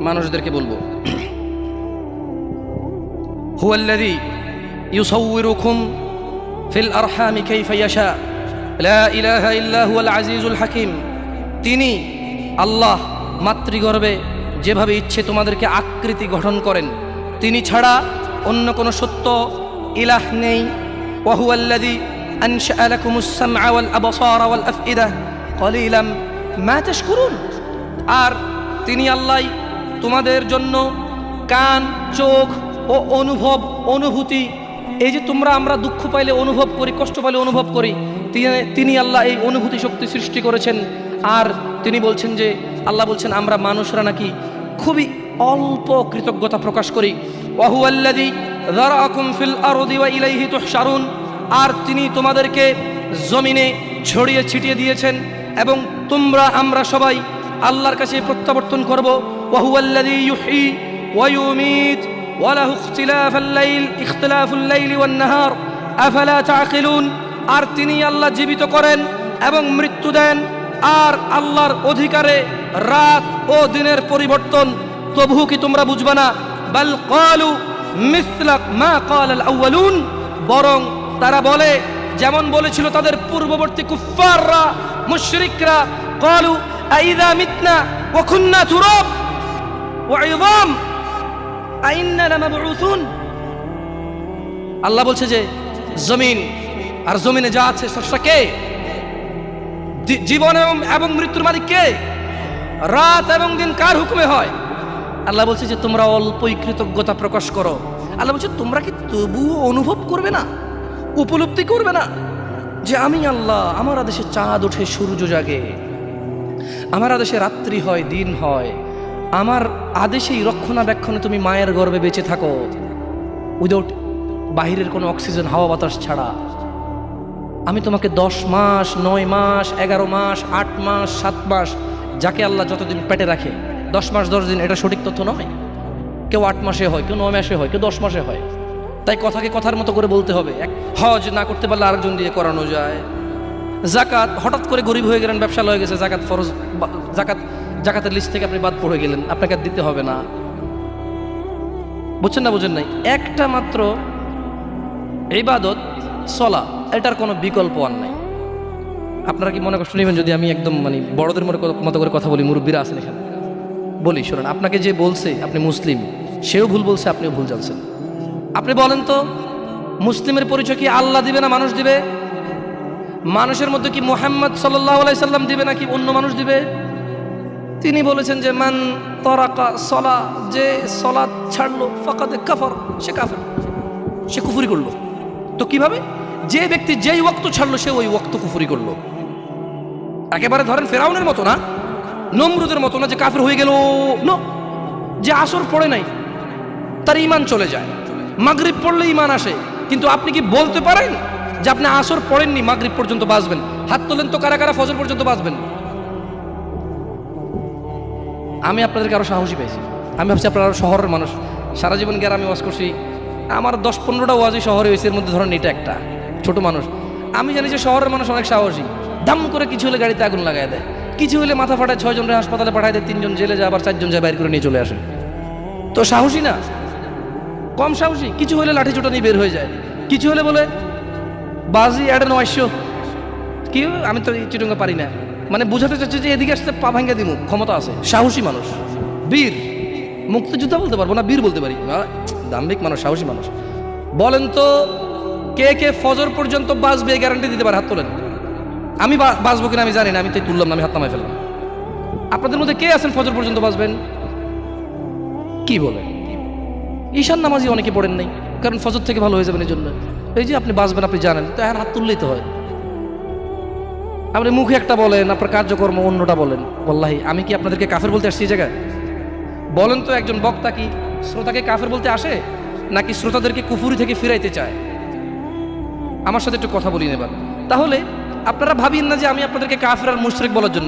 মানুষদেরকে বলবো, হুয়াল্লাযী ইউসাউবিরুকুম ফিল আরহামি কাইফা ইয়াশা, লা ইলাহা ইল্লা হুয়াল আজিজুল হাকিম, তিনি আল্লাহ মাতৃগর্ভে যেভাবে ইচ্ছে তোমাদেরকে আকৃতি গঠন করেন, তিনি ছাড়া অন্য কোনো সত্য ইলাহ নেই। ওয়া হুয়াল্লাযী আনশাআ লাকুমুস সামআ ওয়াল আবসারা ওয়াল আফইদা ক্বালিলাম মা তাশকুরুন, আর তিনি আল্লাহ তোমাদের জন্য কান, চোখ ও অনুভূতি, এই যে তোমরা আমরা দুঃখ পাইলে অনুভব করি, কষ্ট পাইলে অনুভব করি, তিনি আল্লাহ এই অনুভূতি শক্তি সৃষ্টি করেছেন। আর তিনি বলছেন যে আল্লাহ বলছেন আমরা মানুষরা নাকি খুবই অল্প কৃতজ্ঞতা প্রকাশ করি। ওয়া হুয়াল্লাযী যারাআকুম ফিল আরদি ওয়া ইলাইহি তুহশারুন, আর তিনি তোমাদেরকে জমিনে ছড়িয়ে ছিটিয়ে দিয়েছেন এবং আমরা সবাই আল্লাহর কাছে প্রত্যাবর্তন করব। ওয়া হুয়াল্লাযী ইউহয়ী ওয়া ইউমীত ওয়া লাহু ইখতিলাফুল লাইলি ওয়ান নাহার আফালা তাআকিলুন, আর তিনি আল্লাহ জীবিত করেন এবং মৃত্যু দেন, আর আল্লাহর অধিকারে রাত ও দিনের পরিবর্তন, তবু কি তোমরা বুঝবে না? বাল ক্বালু মিসলা মা ক্বালাল আউয়ালুন, বরং তারা বলে যেমন বলেছিল তাদের পূর্ববর্তী কুফফাররা, মুশরিকরা, ক্বালু আইযা মিতনা ওয়া কুন্না তুরাব ওয়া ইযাম আইন্না লামাবউসুন। আল্লাহ বলছে যে জমিন আর জমিনে যা আছে স্রষ্টা কে? জীবন এবং মৃত্যুর মালিক কে? রাত এবং দিন কার হুকুমে হয়? আল্লাহ বলছে যে তোমরা অল্পই কৃতজ্ঞতা প্রকাশ করো। আল্লাহ বলছে তোমরা কি তবুও অনুভব করবে না, উপলব্ধি করবে না যে আমি আল্লাহ, আমার আদেশে চাঁদ ওঠে, সূর্য জাগে, আমার আদেশে রাত্রি হয়, দিন হয়, আমার আদেশেই রক্ষণাবেক্ষণে তুমি মায়ের গর্ভে বেঁচে থাকো, উইদাউট বাহিরের কোনো অক্সিজেন, হাওয়া বাতাস ছাড়া। আমি তোমাকে 10 মাস, 9 মাস, 11 মাস, 8 মাস, 7 মাস, যাকে আল্লাহ যতদিন পেটে রাখে, 10 মাস 10 দিন এটা সঠিক তথ্য নয়, কেউ 8 মাসে হয়, কেউ 9 মাসে হয়, কেউ 10 মাসে হয়। তাই কথাকে কথার মতো করে বলতে হবে। হজ না করতে পারলে আরেকজন দিয়ে করানো যায়, জাকাত, হঠাৎ করে গরিব হয়ে গেলেন, ব্যবসা হয়ে গেছে, জাকাত ফরজ, জাকাতের লিস্ট থেকে আপনি বাদ পড়ে গেলেন, আপনাকে আর দিতে হবে না। বুঝছেন না বুঝেন নাই? একটা মাত্র ইবাদত সলা, এটার কোনো বিকল্প আর নাই। আপনারা কি মনে কষ্ট নেবেন যদি আমি একদম মানে বড়দের মতো করে কথা বলি? মুরব্বীরা আছেন এখানে, বলি শোনেন, আপনাকে যে বলছে আপনি মুসলিম, সেও ভুল বলছে, আপনিও ভুল জানছেন। আপনি বলেন তো, মুসলিমের পরিচয় কি আল্লাহ দিবে না মানুষ দিবে? মানুষের মধ্যে কি মুহাম্মদ সাল্লাল্লাহু আলাইহি সাল্লাম দিবে নাকি অন্য মানুষ দিবে? তিনি বলেছেন যে মান তারাকা সলা, যে সলাত ছাড়লো ফাকাদ কাফার, সে কাফের, সে কুফরি করলো। তো কিভাবে? যে ব্যক্তি যেই ওয়াক্ত ছাড়লো সে ওই ওয়াক্ত কুফরি করলো। একেবারে ধরেন ফেরাউনের মতো না, নমরুদের মতো না যে কাফের হয়ে গেল। নো, যে আসর পড়ে নাই তার ঈমান চলে যায়, মাগরিব পড়লে ঈমান আসে। কিন্তু আপনি কি বলতে পারেন যে আপনি আসর পড়েননি, মাগরিব পর্যন্ত বাঁচবেন? হাত তোলেন তো কারা কারা ফজর পর্যন্ত বাঁচবেন? আমি আপনাদেরকে আরো সাহসী পেয়েছি। আমি ভাবছি আপনারা আরো শহরের মানুষ, সারা জীবন গ্রামে ওয়াজ করছি, আমার 10-15টা ওয়াজই শহরে হয়েছে, এর মধ্যে ধরেন এটা একটা ছোট মানুষ। আমি জানি যে শহরের মানুষ অনেক সাহসী, দাম করে কিছু হলে গাড়িতে আগুন লাগাই দেয়, কিছু হলে মাথা ফাটায়, 6 জনের হাসপাতালে পাঠায় দেয়, 3 জন জেলে যায়, আবার 4 জন যায় বাইর করে নিয়ে চলে আসে। তো সাহসী না? কম সাহসী? কিছু হলে লাঠি চোটা নিয়ে বের হয়ে যায়, কিছু হলে বলে বাজি অ্যাড 900, কি আমি তো চিটুঙ্গা পারি না, মানে বুঝাতে চাচ্ছে যে এদিকে আসতে পা ভাঙ্গা দিমু, ক্ষমতা আছে, সাহসী মানুষ, বীর। মুক্তিযোদ্ধা বলতে পারবো না, বীর বলতে পারি। দাম্ভিক মানুষ, সাহসী মানুষ। বলেন তো কে কে ফজর পর্যন্ত বাঁচবে গ্যারান্টি দিতে পারে? হাত তোলেন। আমি বাঁচবো কিনা আমি জানি না, আমি তো তুললাম না, আমি হাত নামাই ফেললাম। আপনাদের মধ্যে কে আছেন ফজর পর্যন্ত বাঁচবেন? কি বলেন? ঈশান নামাজি অনেকে পড়েন নাই, কারণ ফজর থেকে ভালো হয়ে যাবেন এই জন্য। এই যে আপনি বাঁচবেন আপনি জানেন, তো এখন হাত তুললেই তো হয়। আপনি মুখে একটা বলেন, আপনার কার্যকর্ম অন্যটা বলেন। ওয়াল্লাহি আমি কি আপনাদেরকে কাফের বলতে আসছি এই জায়গায়? বলেন তো, একজন বক্তা কি শ্রোতাকে কাফের বলতে আসে, নাকি শ্রোতাদেরকে কুফুরি থেকে ফিরাইতে চায়? আমার সাথে একটু কথা বলি নেবার। তাহলে আপনারা ভাবিন না যে আমি আপনাদেরকে কাফের আর মুশরিক বলার জন্য